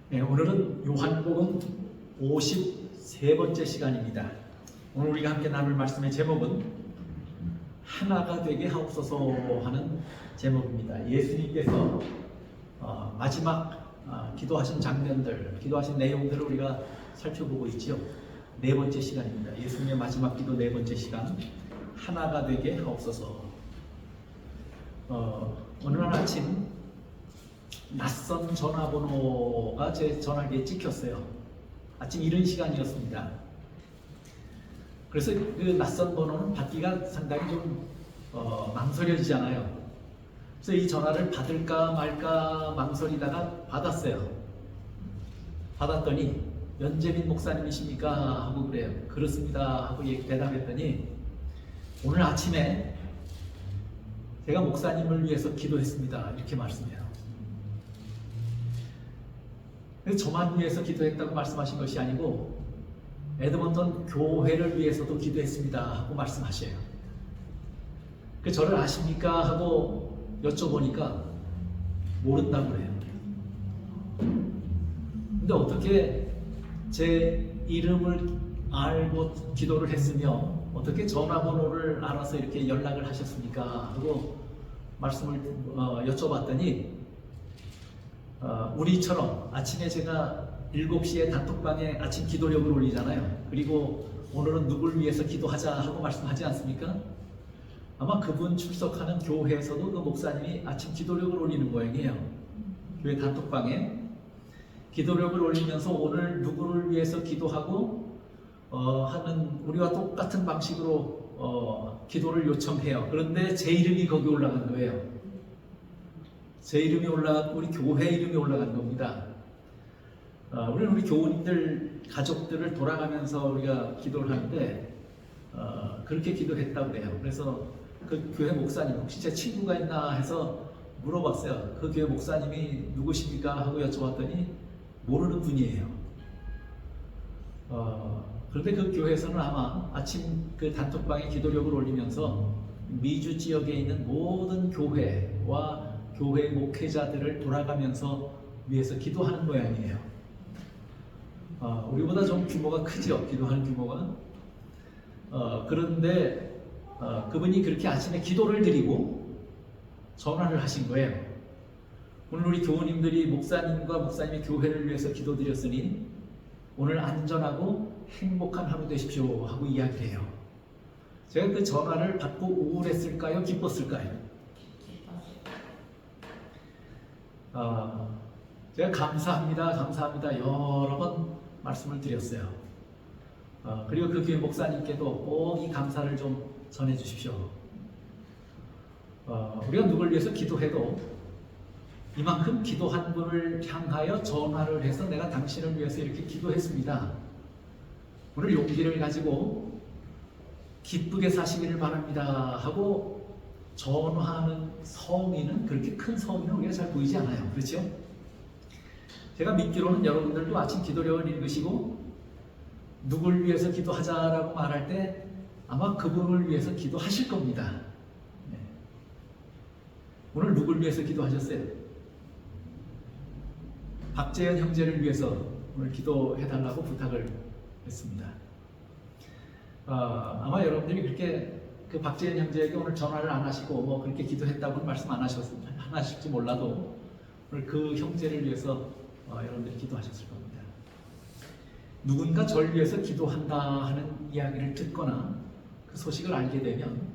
네, 오늘은 요한복음 53번째 시간입니다. 오늘 우리가 함께 나눌 말씀의 제목은 하나가 되게 하옵소서 하는 제목입니다. 예수님께서 마지막 기도하신 장면들, 기도하신 내용들을 우리가 살펴보고 있지요. 네 번째 시간입니다. 예수님의 마지막 기도 네 번째 시간, 하나가 되게 하옵소서. 어느 날 아침 낯선 전화번호가 제 전화기에 찍혔어요. 아침 이른 시간이었습니다. 그래서 그 낯선 번호는 받기가 상당히 좀 망설여지잖아요. 그래서 이 전화를 받을까 말까 망설이다가 받았어요. 받았더니 연재민 목사님이십니까? 하고 그래요. 그렇습니다. 하고 대답했더니 오늘 아침에 제가 목사님을 위해서 기도했습니다. 이렇게 말씀해요. 저만 위해서 기도했다고 말씀하신 것이 아니고 에드먼턴 교회를 위해서도 기도했습니다 하고 말씀하셔요. 저를 아십니까? 하고 여쭤보니까 모른다고 그래요. 근데 어떻게 제 이름을 알고 기도를 했으며 어떻게 전화번호를 알아서 이렇게 연락을 하셨습니까? 하고 말씀을 여쭤봤더니 우리처럼 아침에 제가 7시에 단톡방에 아침 기도력을 올리잖아요. 그리고 오늘은 누굴 위해서 기도하자 하고 말씀하지 않습니까? 아마 그분 출석하는 교회에서도 그 목사님이 아침 기도력을 올리는 모양이에요. 교회 단톡방에 기도력을 올리면서 오늘 누구를 위해서 기도하고 하는 우리와 똑같은 방식으로 기도를 요청해요. 그런데 제 이름이 거기 올라간 거예요. 제 이름이 올라갔고 우리 교회 이름이 올라간 겁니다. 우리는 우리 교우님들 가족들을 돌아가면서 우리가 기도를 하는데 그렇게 기도했다고 그래요. 그래서 그 교회 목사님 혹시 제 친구가 있나 해서 물어봤어요. 그 교회 목사님이 누구십니까? 하고 여쭤봤더니 모르는 분이에요. 그런데 그 교회에서는 아마 아침 그 단톡방에 기도력을 올리면서 미주 지역에 있는 모든 교회와 교회 목회자들을 돌아가면서 위해서 기도하는 모양이에요. 우리보다 좀 규모가 크죠, 기도하는 규모가. 그런데 그분이 그렇게 아침에 기도를 드리고 전화를 하신 거예요. 오늘 우리 교우님들이 목사님과 목사님의 교회를 위해서 기도드렸으니 오늘 안전하고 행복한 하루 되십시오 하고 이야기를 해요. 제가 그 전화를 받고 우울했을까요? 기뻤을까요? 제가 감사합니다 여러 번 말씀을 드렸어요. 그리고 그 교회 목사님께도 꼭 이 감사를 좀 전해 주십시오. 우리가 누굴 위해서 기도해도 이만큼 기도한 분을 향하여 전화를 해서 내가 당신을 위해서 이렇게 기도했습니다. 오늘 용기를 가지고 기쁘게 사시기를 바랍니다 하고 전화하는 성의는 그렇게 큰 성의는 우리가 잘 보이지 않아요. 그렇죠? 제가 믿기로는 여러분들도 아침 기도력을 읽으시고 누굴 위해서 기도하자라고 말할 때 아마 그분을 위해서 기도하실 겁니다. 네. 오늘 누굴 위해서 기도하셨어요? 박재현 형제를 위해서 오늘 기도해달라고 부탁을 했습니다. 아마 여러분들이 그렇게 그 박재현 형제에게 오늘 전화를 안 하시고 뭐 그렇게 기도했다고는 말씀 안 하실지 몰라도 오늘 그 형제를 위해서 여러분들이 기도하셨을 겁니다. 누군가 저를 위해서 기도한다 하는 이야기를 듣거나 그 소식을 알게 되면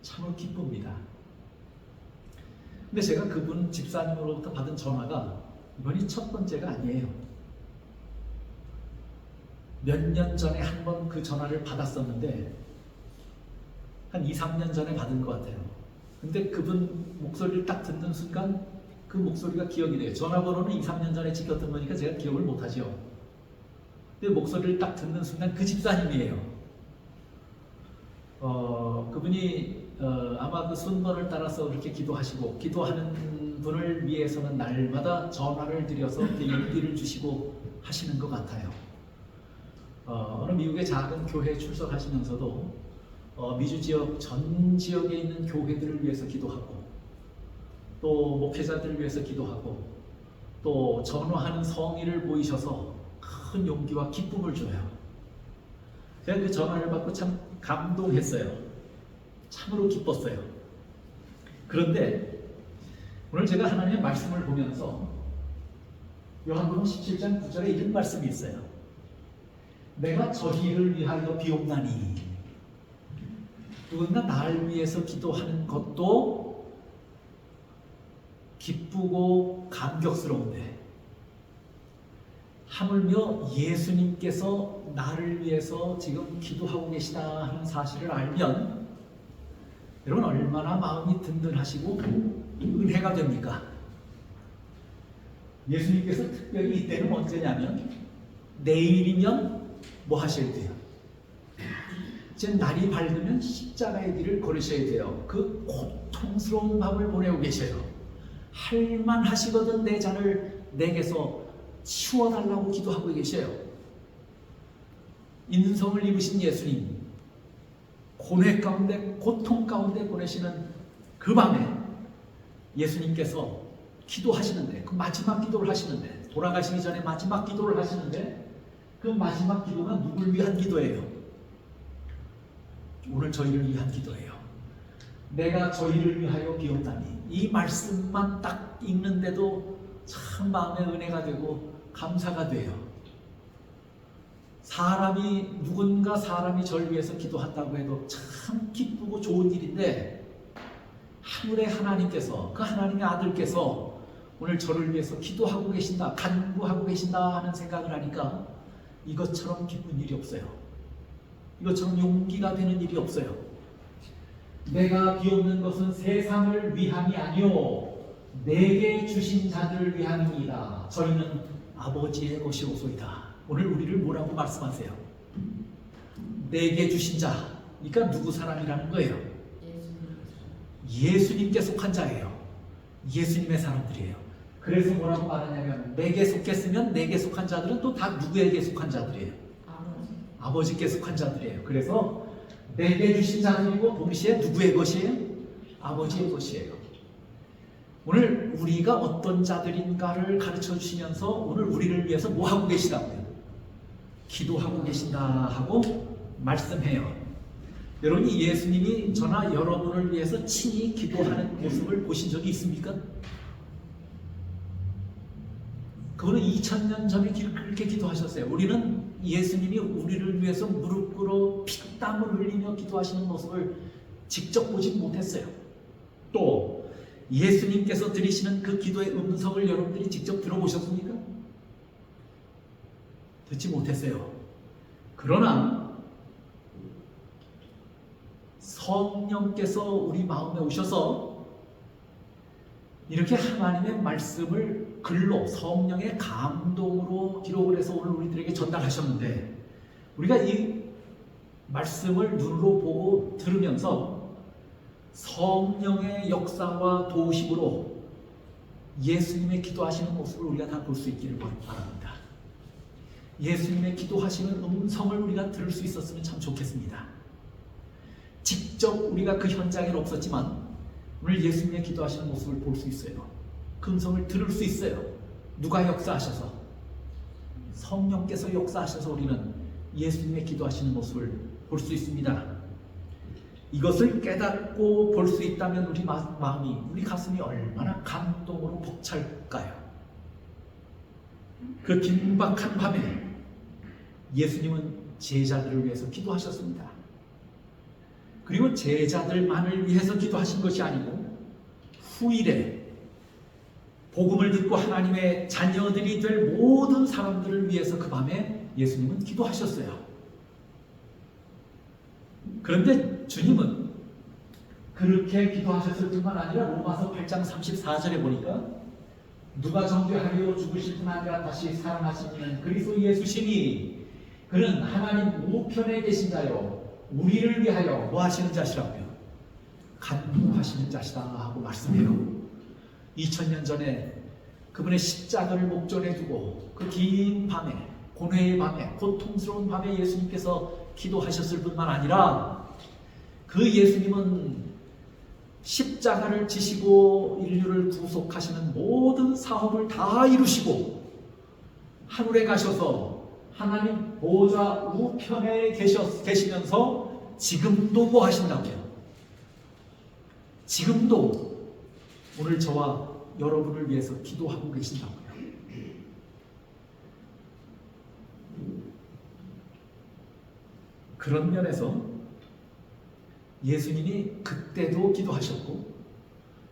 참으로 기쁩니다. 근데 제가 그분 집사님으로부터 받은 전화가 이번이 첫 번째가 아니에요. 몇 년 전에 한 번 그 전화를 받았었는데 한 2, 3년 전에 받은 것 같아요. 근데 그분 목소리를 딱 듣는 순간 그 목소리가 기억이 돼요. 전화번호는 2, 3년 전에 찍혔던 거니까 제가 기억을 못하죠. 근데 목소리를 딱 듣는 순간 그 집사님이에요. 그분이 아마 그 순번을 따라서 그렇게 기도하시고 기도하는 분을 위해서는 날마다 전화를 드려서 용기를 주시고 하시는 것 같아요. 어느 미국의 작은 교회에 출석하시면서도 미주 지역 전 지역에 있는 교회들을 위해서 기도하고 또 목회자들을 위해서 기도하고 또 전화하는 성의를 보이셔서 큰 용기와 기쁨을 줘요. 제가 그 전화를 받고 참 감동했어요. 참으로 기뻤어요. 그런데 오늘 제가 하나님의 말씀을 보면서 요한복음 17장 9절에 이런 말씀이 있어요. 내가 저희를 위하여 비옵나니. 누군가 나를 위해서 기도하는 것도 기쁘고 감격스러운데 하물며 예수님께서 나를 위해서 지금 기도하고 계시다 하는 사실을 알면 여러분 얼마나 마음이 든든하시고 은혜가 됩니까? 예수님께서 특별히 이때는 언제냐면 내일이면 뭐 하셔야 돼요? 이제 날이 밝으면 십자가의 길을 걸으셔야 돼요. 그 고통스러운 밤을 보내고 계셔요. 할만하시거든 내 잔을 내게서 치워달라고 기도하고 계셔요. 인성을 입으신 예수님, 고뇌 가운데 고통 가운데 보내시는 그 밤에 예수님께서 기도하시는데, 그 마지막 기도를 하시는데, 돌아가시기 전에 마지막 기도를 하시는데 그 마지막 기도가 누굴 위한 기도예요? 오늘 저희를 위한 기도예요. 내가 저희를 위하여 비옵나니. 이 말씀만 딱 읽는데도 참 마음에 은혜가 되고 감사가 돼요. 누군가 사람이 저를 위해서 기도한다고 해도 참 기쁘고 좋은 일인데 하늘의 하나님께서, 그 하나님의 아들께서 오늘 저를 위해서 기도하고 계신다, 간구하고 계신다 하는 생각을 하니까 이것처럼 기쁜 일이 없어요. 이것처럼 용기가 되는 일이 없어요. 내가 비옵는 것은 세상을 위함이 아니요 내게 주신 자들을 위함이니이다. 저희는 아버지의 것이오소이다. 오늘 우리를 뭐라고 말씀하세요? 내게 주신 자. 그러니까 누구 사람이라는 거예요? 예수님께 속한 자예요. 예수님의 사람들이에요. 그래서 뭐라고 말하냐면 내게 속했으면 내게 속한 자들은 또 다 누구에게 속한 자들이에요? 아버지께 속한 자들이에요. 그래서 내게 주신 자들이고 동시에 누구의 것이에요? 아버지의 것이에요. 오늘 우리가 어떤 자들인가를 가르쳐 주시면서 오늘 우리를 위해서 뭐 하고 계시다고요? 기도하고 계신다 하고 말씀해요. 여러분이 예수님이 저나 여러분을 위해서 친히 기도하는 모습을 보신 적이 있습니까? 그거는 2000년 전에 그렇게 기도하셨어요. 우리는 예수님이 우리를 위해서 무릎 꿇어 피땀을 흘리며 기도하시는 모습을 직접 보지 못했어요. 또 예수님께서 드리시는 그 기도의 음성을 여러분들이 직접 들어보셨습니까? 듣지 못했어요. 그러나 성령께서 우리 마음에 오셔서 이렇게 하나님의 말씀을 글로 성령의 감동으로 기록을 해서 오늘 우리들에게 전달하셨는데 우리가 이 말씀을 눈으로 보고 들으면서 성령의 역사와 도우심으로 예수님의 기도하시는 모습을 우리가 다 볼 수 있기를 바랍니다. 예수님의 기도하시는 음성을 우리가 들을 수 있었으면 참 좋겠습니다. 직접 우리가 그 현장에는 없었지만 오늘 예수님의 기도하시는 모습을 볼 수 있어요. 그 음성을 들을 수 있어요. 누가 역사하셔서? 성령께서 역사하셔서 우리는 예수님의 기도하시는 모습을 볼 수 있습니다. 이것을 깨닫고 볼 수 있다면 우리 마음이, 우리 가슴이 얼마나 감동으로 벅찰까요? 그 긴박한 밤에 예수님은 제자들을 위해서 기도하셨습니다. 그리고 제자들만을 위해서 기도하신 것이 아니고 후일에 복음을 듣고 하나님의 자녀들이 될 모든 사람들을 위해서 그 밤에 예수님은 기도하셨어요. 그런데 주님은 그렇게 기도하셨을 뿐만 아니라 로마서 8장 34절에 보니까 누가 정죄하려 죽으실 뿐 아니라 다시 살아나신 이는 그리스도 예수시니 그는 하나님 우편에 계신 자요 우리를 위하여 뭐 하시는 자시라고요? 간구하시는 자시다 하고 말씀해요. 2000년 전에 그분의 십자가를 목전에 두고 그 긴 밤에, 고뇌의 밤에, 고통스러운 밤에 예수님께서 기도하셨을 뿐만 아니라 그 예수님은 십자가를 지시고 인류를 구속하시는 모든 사업을 다 이루시고 하늘에 가셔서 하나님 보좌 우편에 계시면서 지금도 뭐 하신다고요? 지금도 오늘 저와 여러분을 위해서 기도하고 계신다고요. 그런 면에서 예수님이 그때도 기도하셨고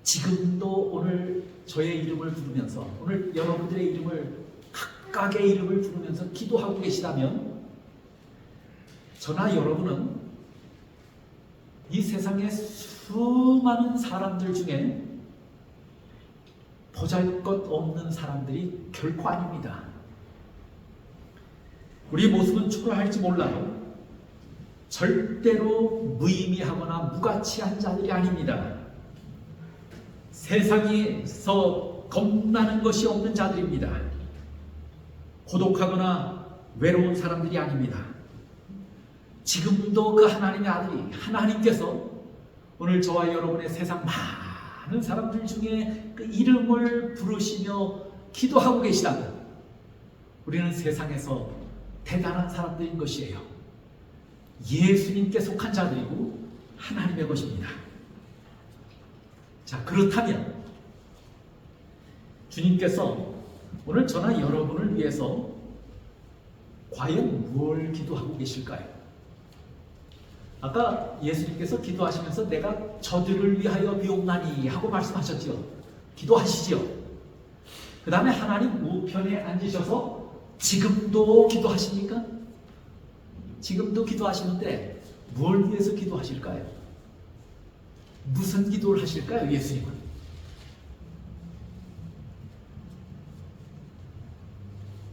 지금도 오늘 저의 이름을 부르면서 오늘 여러분들의 이름을 각각의 이름을 부르면서 기도하고 계시다면 저나 여러분은 이 세상의 수많은 사람들 중에 보잘것없는 사람들이 결코 아닙니다. 우리 모습은 초라할지 몰라도 절대로 무의미하거나 무가치한 자들이 아닙니다. 세상에서 겁나는 것이 없는 자들입니다. 고독하거나 외로운 사람들이 아닙니다. 지금도 그 하나님의 아들이 하나님께서 오늘 저와 여러분의 세상 많은 사람들 중에 그 이름을 부르시며 기도하고 계시다면 우리는 세상에서 대단한 사람들인 것이에요. 예수님께 속한 자들이고 하나님의 것입니다. 자, 그렇다면 주님께서 오늘 저나 여러분을 위해서 과연 뭘 기도하고 계실까요? 아까 예수님께서 기도하시면서 내가 저들을 위하여 비옵나니 하고 말씀하셨죠. 기도하시죠. 그 다음에 하나님 우편에 앉으셔서 지금도 기도하십니까? 지금도 기도하시는데 뭘 위해서 기도하실까요? 무슨 기도를 하실까요? 예수님은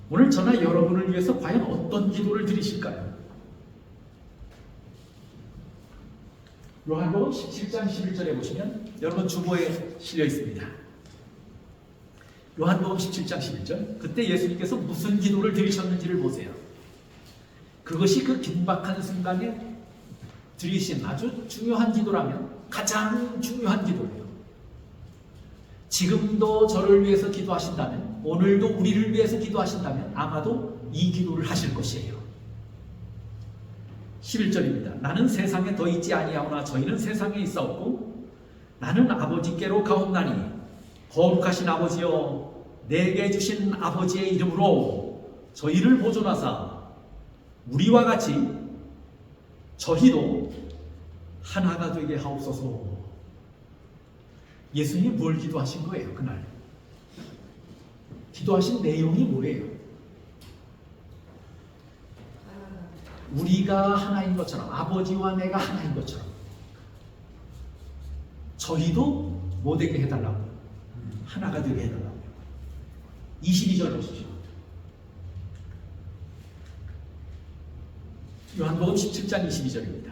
오늘 저나 여러분을 위해서 과연 어떤 기도를 드리실까요? 요한복음 17장 11절에 보시면 여러분 주보에 실려 있습니다. 요한복음 17장 11절 그때 예수님께서 무슨 기도를 드리셨는지를 보세요. 그것이 그 긴박한 순간에 드리신 아주 중요한 기도라면 가장 중요한 기도예요. 지금도 저를 위해서 기도하신다면 오늘도 우리를 위해서 기도하신다면 아마도 이 기도를 하실 것이에요. 11절입니다. 나는 세상에 더 있지 아니하오나 저희는 세상에 있사옵고 나는 아버지께로 가옵나니 거룩하신 아버지여 내게 주신 아버지의 이름으로 저희를 보존하사 우리와 같이 저희도 하나가 되게 하옵소서. 예수님이 뭘 기도하신 거예요? 그날 기도하신 내용이 뭐예요? 우리가 하나인 것처럼 아버지와 내가 하나인 것처럼 저희도 뭐 되게 해달라고? 하나가 되게 해달라고. 22절 보십시오. 요한복음 17장 22절입니다.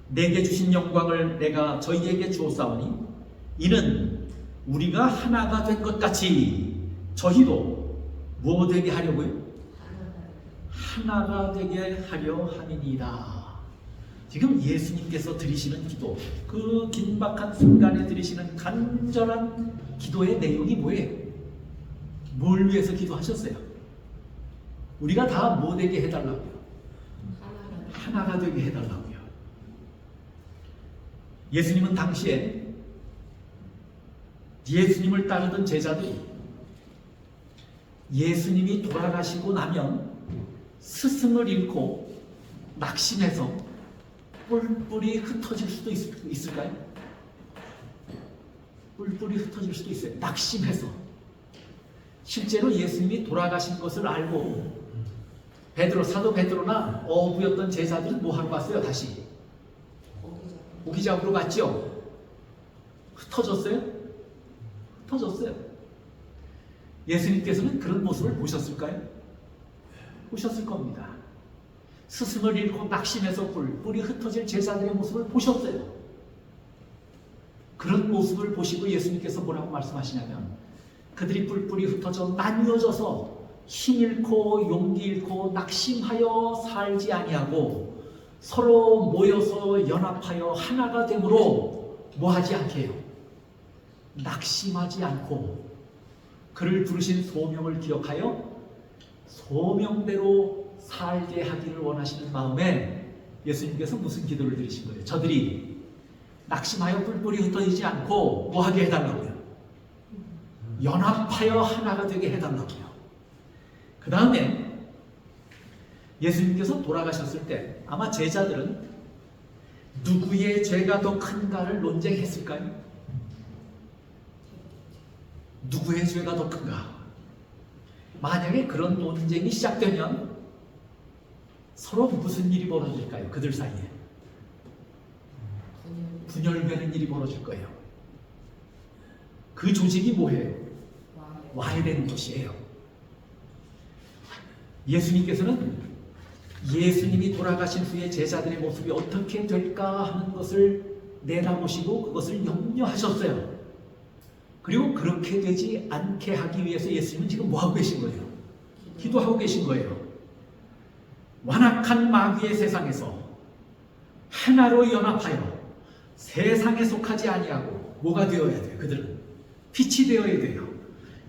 내게 주신 영광을 내가 저희에게 주었사오니 이는 우리가 하나가 된 것 같이 저희도 뭐 되게 하려고요? 하나가 되게 하려 함이니이다. 지금 예수님께서 드리시는 기도, 그 긴박한 순간에 드리시는 간절한 기도의 내용이 뭐예요? 뭘 위해서 기도하셨어요? 우리가 다 뭐 되게 해달라고요? 하나가 되게 해달라고요. 예수님은 당시에 예수님을 따르던 제자들이 예수님이 돌아가시고 나면 스승을 잃고 낙심해서 뿔뿔이 흩어질 수도 있을까요? 뿔뿔이 흩어질 수도 있어요. 낙심해서. 실제로 예수님이 돌아가신 것을 알고 사도 베드로나 어부였던 제자들은 뭐 하러 갔어요? 다시 고기 잡으러 갔죠? 흩어졌어요? 흩어졌어요. 예수님께서는 그런 모습을 보셨을까요? 보셨을 겁니다. 스승을 잃고 낙심해서 뿔뿔이 흩어질 제자들의 모습을 보셨어요. 그런 모습을 보시고 예수님께서 뭐라고 말씀하시냐면 그들이 뿔뿔이 흩어져 나뉘어져서 힘 잃고 용기 잃고 낙심하여 살지 아니하고 서로 모여서 연합하여 하나가 되므로 뭐 하지 않게 해요? 낙심하지 않고 그를 부르신 소명을 기억하여 소명대로 살게 하기를 원하시는 마음에 예수님께서 무슨 기도를 드리신 거예요? 저들이 낙심하여 뿔뿔이 흩어지지 않고 뭐 하게 해달라고요? 연합하여 하나가 되게 해달라고요. 그 다음에 예수님께서 돌아가셨을 때 아마 제자들은 누구의 죄가 더 큰가를 논쟁했을까요? 누구의 죄가 더 큰가? 만약에 그런 논쟁이 시작되면 서로 무슨 일이 벌어질까요? 그들 사이에 분열되는 일이 벌어질 거예요. 그 조직이 뭐예요? 와야 되는 것이에요. 예수님께서는 예수님이 돌아가신 후에 제자들의 모습이 어떻게 될까 하는 것을 내다보시고 그것을 염려하셨어요. 그리고 그렇게 되지 않게 하기 위해서 예수님은 지금 뭐 하고 계신 거예요? 기도하고 계신 거예요. 완악한 마귀의 세상에서 하나로 연합하여 세상에 속하지 아니하고 뭐가 되어야 돼요? 그들은 빛이 되어야 돼요.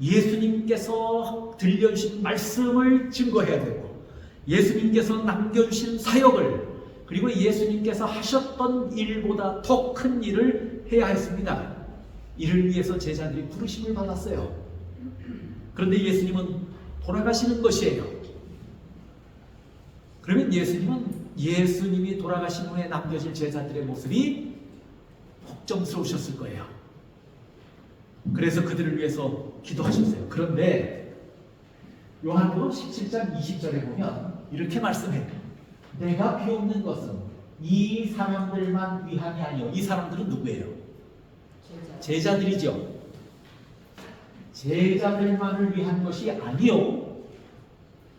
예수님께서 들려주신 말씀을 증거해야 되고 예수님께서 남겨주신 사역을 그리고 예수님께서 하셨던 일보다 더 큰 일을 해야 했습니다. 이를 위해서 제자들이 부르심을 받았어요. 그런데 예수님은 돌아가시는 것이에요. 그러면 예수님이 돌아가신 후에 남겨질 제자들의 모습이 걱정스러우셨을 거예요. 그래서 그들을 위해서 기도하셨어요. 그런데 요한복음 17장 20절에 보면 이렇게 말씀해요. 내가 비옵는 것은 이 사람들만 위함이 아니요. 이 사람들은 누구예요? 제자들이죠. 제자들만을 위한 것이 아니요.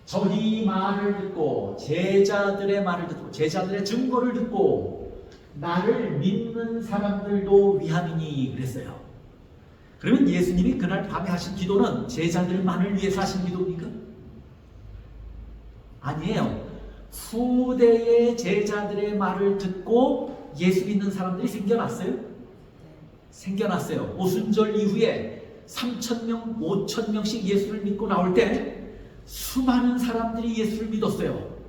저희 말을 듣고 제자들의 말을 듣고 제자들의 증거를 듣고 나를 믿는 사람들도 위함이니 그랬어요. 그러면 예수님이 그날 밤에 하신 기도는 제자들만을 위해서 하신 기도입니까? 아니에요. 후대의 제자들의 말을 듣고 예수 믿는 사람들이 생겨났어요? 생겨났어요. 오순절 이후에 3,000명, 5,000명씩 예수를 믿고 나올 때 수많은 사람들이 예수를 믿었어요.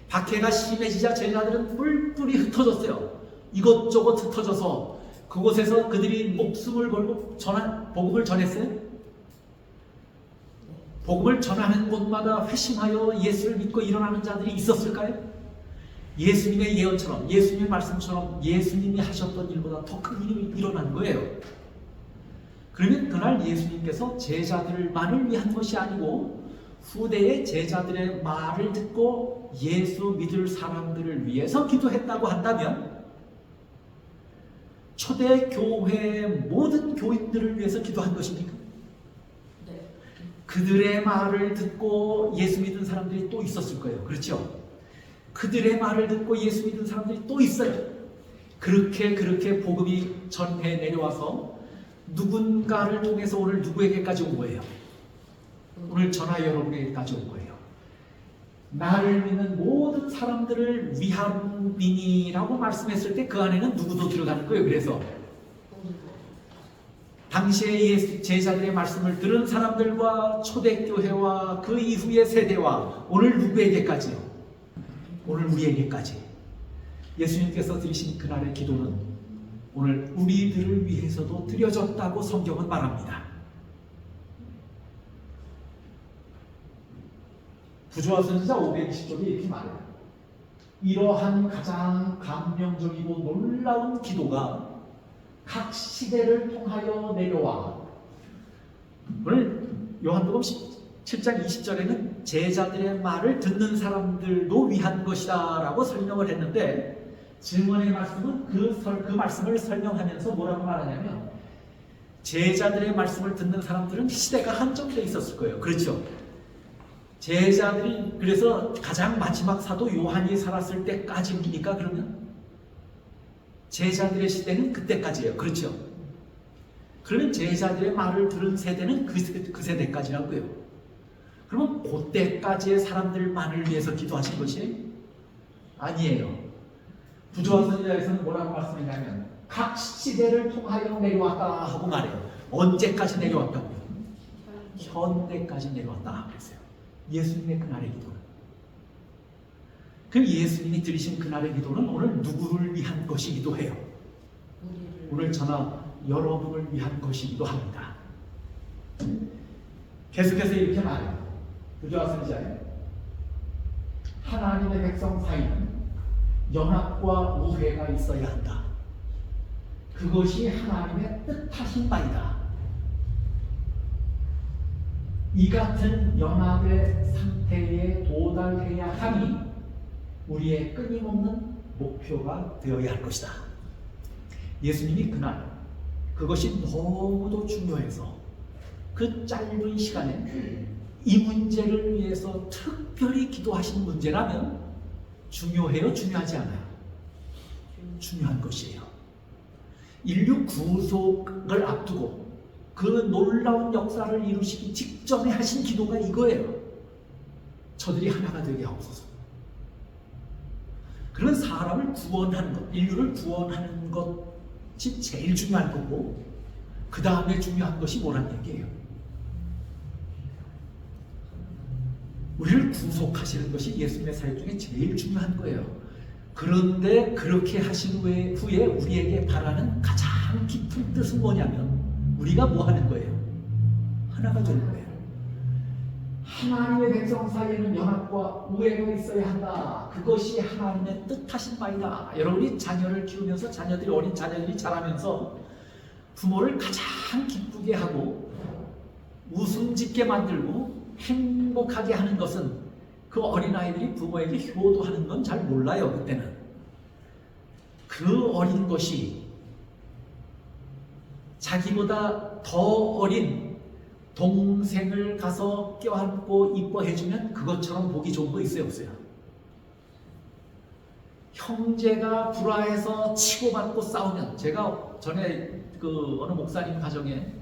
박해가 심해지자 제자들은 뿔뿔이 흩어졌어요. 이것저것 흩어져서 그곳에서 그들이 목숨을 걸고 복음을 전했어요? 복음을 전하는 곳마다 회심하여 예수를 믿고 일어나는 자들이 있었을까요? 예수님의 예언처럼 예수님의 말씀처럼 예수님이 하셨던 일보다 더 큰 일이 일어난 거예요. 그러면 그날 예수님께서 제자들만을 위한 것이 아니고 후대의 제자들의 말을 듣고 예수 믿을 사람들을 위해서 기도했다고 한다면 초대교회의 모든 교인들을 위해서 기도한 것입니까? 네. 그들의 말을 듣고 예수 믿은 사람들이 또 있었을 거예요. 그렇죠? 그들의 말을 듣고 예수 믿은 사람들이 또 있어요. 그렇게 복음이 전해 내려와서 누군가를 통해서 오늘 누구에게까지 온 거예요? 오늘 전하 여러분에게까지 온 거예요. 나를 믿는 모든 사람들을 위함이니라고 말씀했을 때 그 안에는 누구도 들어가는 거예요. 그래서 당시에 제자들의 말씀을 들은 사람들과 초대교회와 그 이후의 세대와 오늘 누구에게까지요? 오늘 우리에게까지 예수님께서 드리신 그날의 기도는 오늘 우리들을 위해서도 드려졌다고 성경은 말합니다. 부조화 선지자 520쪽에 이렇게 말해요. 이러한 가장 감명적이고 놀라운 기도가 각 시대를 통하여 내려와 오늘 요한복음 7장 20절에는 제자들의 말을 듣는 사람들도 위한 것이다 라고 설명을 했는데 증언의 말씀은 그 말씀을 설명하면서 뭐라고 말하냐면 제자들의 말씀을 듣는 사람들은 시대가 한정되어 있었을 거예요. 그렇죠? 제자들이 그래서 가장 마지막 사도 요한이 살았을 때까지입니까? 그러면 제자들의 시대는 그때까지예요. 그렇죠? 그러면 제자들의 말을 들은 세대는 그 세대까지라고요. 그러면 그때까지의 사람들만을 위해서 기도하신 것이 아니에요. 부조화 선지자에서는 뭐라고 말씀했냐면 각 시대를 통하여 내려왔다 하고 말해요. 언제까지 내려왔다고요? 현대까지 내려왔다 그랬어요. 예수님의 그날의 기도는. 그 예수님이 드리신 그날의 기도는 오늘 누구를 위한 것이기도 해요. 오늘 저나 여러분을 위한 것이기도 합니다. 계속해서 이렇게 말해요. 구조화 선지자에 하나님의 백성 사이는 연합과 우회가 있어야 한다. 그것이 하나님의 뜻하신 바이다. 이 같은 연합의 상태에 도달해야 하니 우리의 끊임없는 목표가 되어야 할 것이다. 예수님이 그날 그것이 너무도 중요해서 그 짧은 시간에 이 문제를 위해서 특별히 기도하신 문제라면 중요해요? 중요하지 않아요? 중요한 것이에요. 인류 구속을 앞두고 그 놀라운 역사를 이루시기 직전에 하신 기도가 이거예요. 저들이 하나가 되게 하옵소서. 그런 사람을 구원하는 것, 인류를 구원하는 것이 제일 중요한 거고 그 다음에 중요한 것이 뭐란 얘기예요? 우리를 구속하시는 것이 예수님의 사역 중에 제일 중요한 거예요. 그런데 그렇게 하신 후에 우리에게 바라는 가장 깊은 뜻은 뭐냐면 우리가 뭐 하는 거예요? 하나가 되는 거예요. 하나님의 백성 사이에는 연합과 우애가 있어야 한다. 그것이 하나님의 뜻하신 바이다. 여러분이 자녀를 키우면서 어린 자녀들이 자라면서 부모를 가장 기쁘게 하고 웃음 짓게 만들고 행복하게 하는 것은 그 어린아이들이 부모에게 효도하는 건 잘 몰라요. 그때는 그 어린 것이 자기보다 더 어린 동생을 가서 껴안고 이뻐해주면 그것처럼 보기 좋은 거 있어요? 없어요? 형제가 불화해서 치고받고 싸우면, 제가 전에 그 어느 목사님 가정에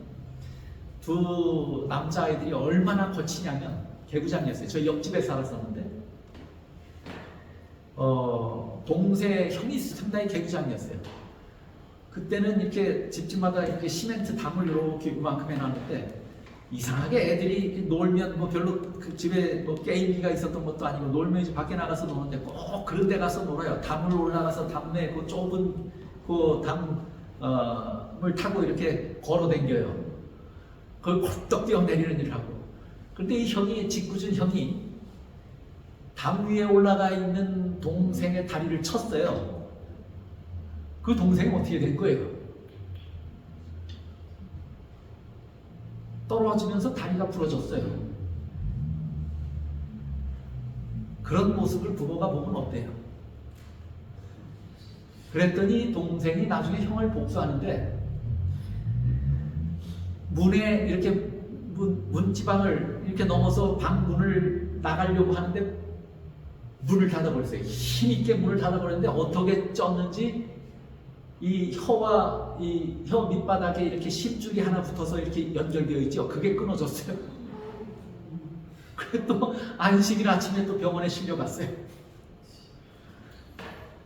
두 남자아이들이 얼마나 거치냐면 개구장이었어요. 저희 옆집에 살았었는데 동생 형이 상당히 개구장이었어요. 그때는 이렇게 집집마다 이렇게 시멘트 담을 이렇게 이만큼 해놨는데 이상하게 애들이 놀면 뭐 별로 그 집에 뭐 게임기가 있었던 것도 아니고 놀면 이제 밖에 나가서 노는데 꼭 그런 데 가서 놀아요. 담을 올라가서 담내 그 좁은 그 담을 타고 이렇게 걸어 댕겨요. 그걸 굴떡 뛰어내리는 일을 하고. 그런데 이 형이, 짓궂은 형이 담 위에 올라가 있는 동생의 다리를 쳤어요. 그 동생이 어떻게 된 거예요? 떨어지면서 다리가 부러졌어요. 그런 모습을 부모가 보면 어때요? 그랬더니 동생이 나중에 형을 복수하는데 문에 이렇게 문지방을 이렇게 넘어서 방 문을 나가려고 하는데 문을 닫아버렸어요. 힘있게 문을 닫아버렸는데 어떻게 쪘는지 이 혀와 이 혀 밑바닥에 이렇게 십줄이 하나 붙어서 이렇게 연결되어 있죠. 그게 끊어졌어요. 그래 또 안식일 아침에 또 병원에 실려갔어요.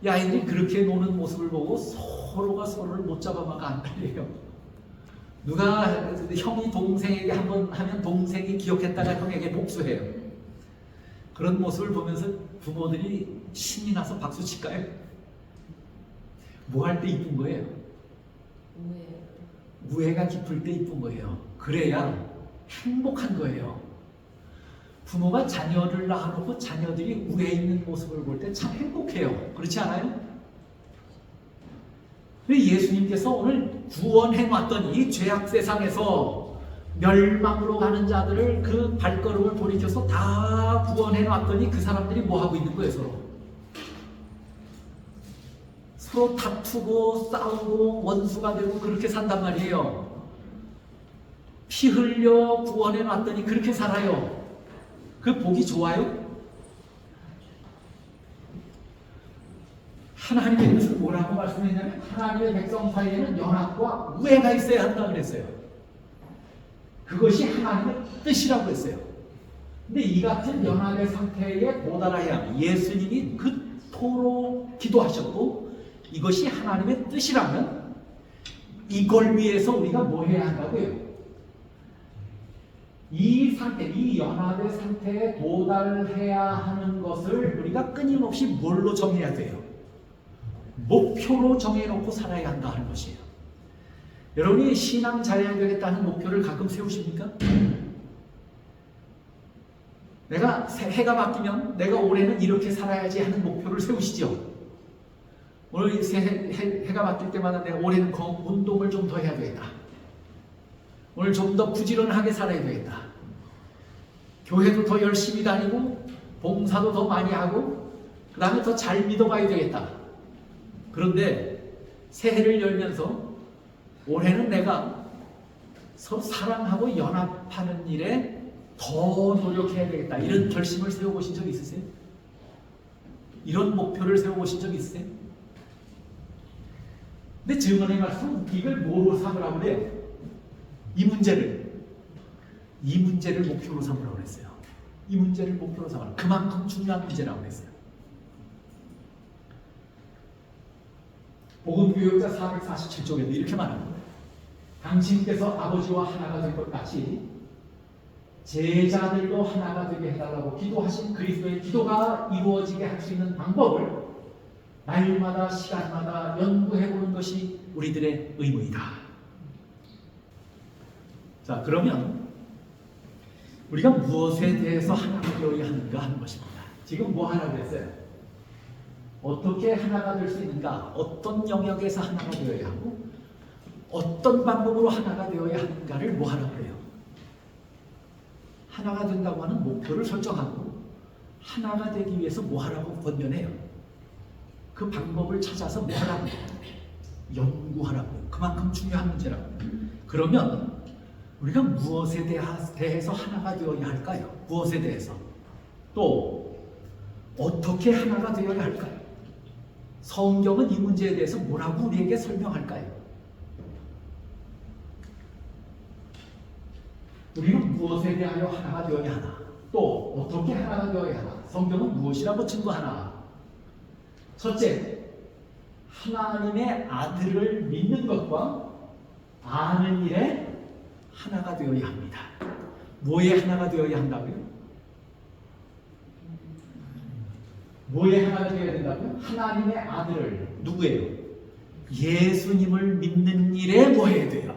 이 아이들이 그렇게 노는 모습을 보고 서로가 서로를 못 잡아마가 안 달려요. 누가 형이 동생에게 한번 하면 동생이 기억했다가 형에게 복수해요. 그런 모습을 보면서 부모들이 신이 나서 박수 칠까요? 뭐 할 때 이쁜 거예요? 우애가 깊을 때 이쁜 거예요. 그래야 행복한 거예요. 부모가 자녀를 낳아놓고 자녀들이 우애 있는 모습을 볼 때 참 행복해요. 그렇지 않아요? 예수님께서 오늘 구원해놨던 이 죄악 세상에서 멸망으로 가는 자들을 그 발걸음을 돌이켜서 다 구원해놨더니 그 사람들이 뭐하고 있는 거예요? 서로 다투고 싸우고 원수가 되고 그렇게 산단 말이에요. 피 흘려 구원해놨더니 그렇게 살아요. 그 보기 좋아요? 하나님의 뜻을 뭐라고 말씀했냐면 하나님의 백성 사이에는 연합과 우애가 있어야 한다 그랬어요. 그것이 하나님의 뜻이라고 했어요. 근데 이 같은 연합의 상태에 도달해야 하면 예수님이 그토록 기도하셨고 이것이 하나님의 뜻이라면 이걸 위해서 우리가 뭐 해야 한다고요? 이 상태, 이 연합의 상태에 도달해야 하는 것을 우리가 끊임없이 뭘로 정해야 돼요? 목표로 정해놓고 살아야 한다 하는 것이에요. 여러분이 신앙 잘해야 되겠다는 목표를 가끔 세우십니까? 내가 해가 바뀌면 내가 올해는 이렇게 살아야지 하는 목표를 세우시죠. 오늘 해가 바뀔 때마다 내가 올해는 운동을 좀 더 해야 되겠다. 오늘 좀 더 부지런하게 살아야 되겠다. 교회도 더 열심히 다니고 봉사도 더 많이 하고 그 다음에 더 잘 믿어봐야 되겠다. 그런데 새해를 열면서 올해는 내가 서로 사랑하고 연합하는 일에 더 노력해야 되겠다. 이런 결심을 세워보신 적 있으세요? 이런 목표를 세워보신 적 있으세요? 근데 증언의 말씀 이걸 뭐로 삼으라고 그래요? 이 문제를 목표로 삼으라고 그랬어요. 이 문제를 목표로 삼으라. 그만큼 중요한 문제라고 그랬어요. 복음교역자 447쪽에도 이렇게 말합니다. 당신께서 아버지와 하나가 될 것 같이 제자들도 하나가 되게 해달라고 기도하신 그리스도의 기도가 이루어지게 할 수 있는 방법을 날마다 시간마다 연구해보는 것이 우리들의 의무이다. 자, 그러면 우리가 무엇에 대해서 하나가 되어야 하는가 하는 것입니다. 지금 뭐 하라고 했어요? 어떻게 하나가 될 수 있는가? 어떤 영역에서 하나가 되어야 하고 어떤 방법으로 하나가 되어야 하는가를 뭐 하라고 해요? 하나가 된다고 하는 목표를 설정하고 하나가 되기 위해서 뭐 하라고 권면해요? 그 방법을 찾아서 뭐 하라고? 연구하라고. 그만큼 중요한 문제라고. 그러면 우리가 무엇에 대해서 하나가 되어야 할까요? 무엇에 대해서? 또 어떻게 하나가 되어야 할까요? 성경은 이 문제에 대해서 뭐라고 우리에게 설명할까요? 우리는 무엇에 대하여 하나가 되어야 하나? 또 어떻게 하나가 되어야 하나? 성경은 무엇이라고 증거하나? 첫째, 하나님의 아들을 믿는 것과 아는 일에 하나가 되어야 합니다. 뭐에 하나가 되어야 한다고요? 뭐에 하나가 되어야 된다고요? 하나님의 아들을, 누구예요? 예수님을 믿는 일에 뭐 해야 돼요?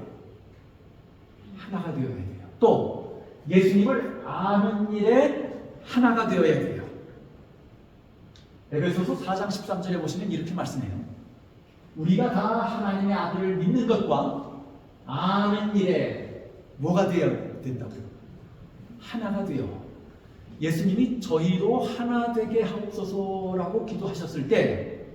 하나가 되어야 돼요. 또 예수님을 아는 일에 하나가 되어야 돼요. 에베소서 4장 13절에 보시면 이렇게 말씀해요. 우리가 다 하나님의 아들을 믿는 것과 아는 일에 뭐가 되어야 된다고요? 하나가 되어. 예수님이 저희로 하나 되게 하옵소서라고 기도하셨을 때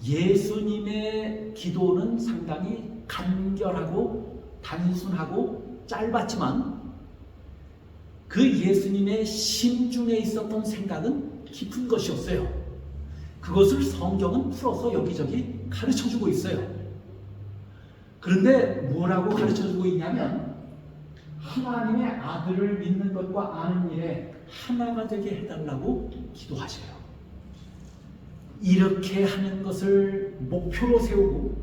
예수님의 기도는 상당히 간결하고 단순하고 짧았지만 그 예수님의 심중에 있었던 생각은 깊은 것이었어요. 그것을 성경은 풀어서 여기저기 가르쳐주고 있어요. 그런데 뭐라고 가르쳐주고 있냐면 하나님의 아들을 믿는 것과 아는 일에 하나가 되게 해달라고 기도하셔요. 이렇게 하는 것을 목표로 세우고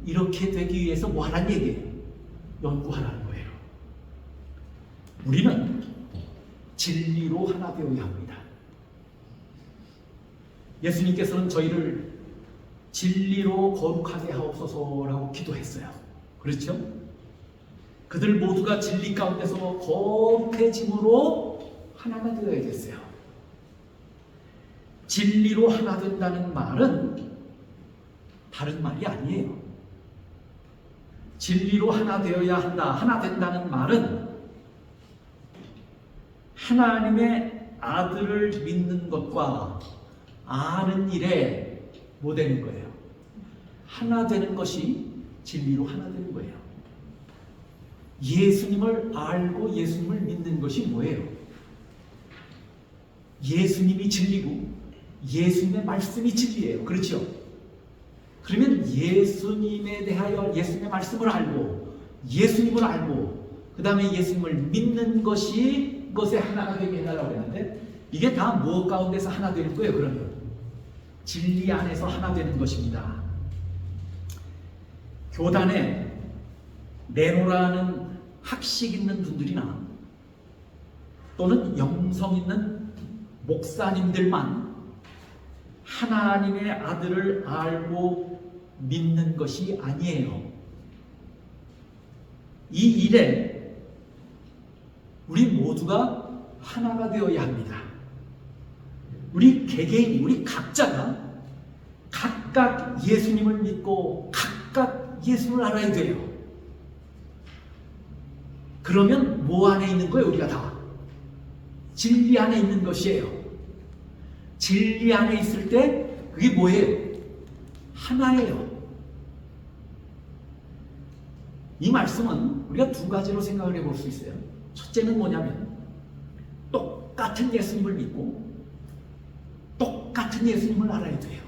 이렇게 되기 위해서 뭐 하라는 얘기예요? 연구하라는 거예요. 우리는 진리로 하나 되어야 합니다. 예수님께서는 저희를 진리로 거룩하게 하옵소서라고 기도했어요. 그렇죠? 그들 모두가 진리 가운데서 거룩해짐으로 하나가 되어야겠어요. 진리로 하나 된다는 말은 다른 말이 아니에요. 진리로 하나 되어야 한다, 하나 된다는 말은 하나님의 아들을 믿는 것과 아는 일에 뭐 되는 거예요? 하나 되는 것이 진리로 하나 되는 거예요. 예수님을 알고 예수님을 믿는 것이 뭐예요? 예수님이 진리고 예수님의 말씀이 진리예요. 그렇죠? 그러면 예수님에 대하여 예수님의 말씀을 알고 예수님을 알고 그 다음에 예수님을 믿는 것이 것에 하나가 되게 해달라고 했는데 이게 다 무엇 가운데서 하나 되는 거예요? 그러면 진리 안에서 하나 되는 것입니다. 교단에 내노라는 학식 있는 분들이나 또는 영성 있는 목사님들만 하나님의 아들을 알고 믿는 것이 아니에요. 이 일에 우리 모두가 하나가 되어야 합니다. 우리 개개인, 우리 각자가 각각 예수님을 믿고 각각 예수를 알아야 돼요. 그러면 뭐 안에 있는 거예요? 우리가 다 진리 안에 있는 것이에요. 진리 안에 있을 때 그게 뭐예요? 하나예요. 이 말씀은 우리가 두 가지로 생각을 해볼 수 있어요. 첫째는 뭐냐면 똑같은 예수님을 믿고 똑같은 예수님을 알아야 돼요.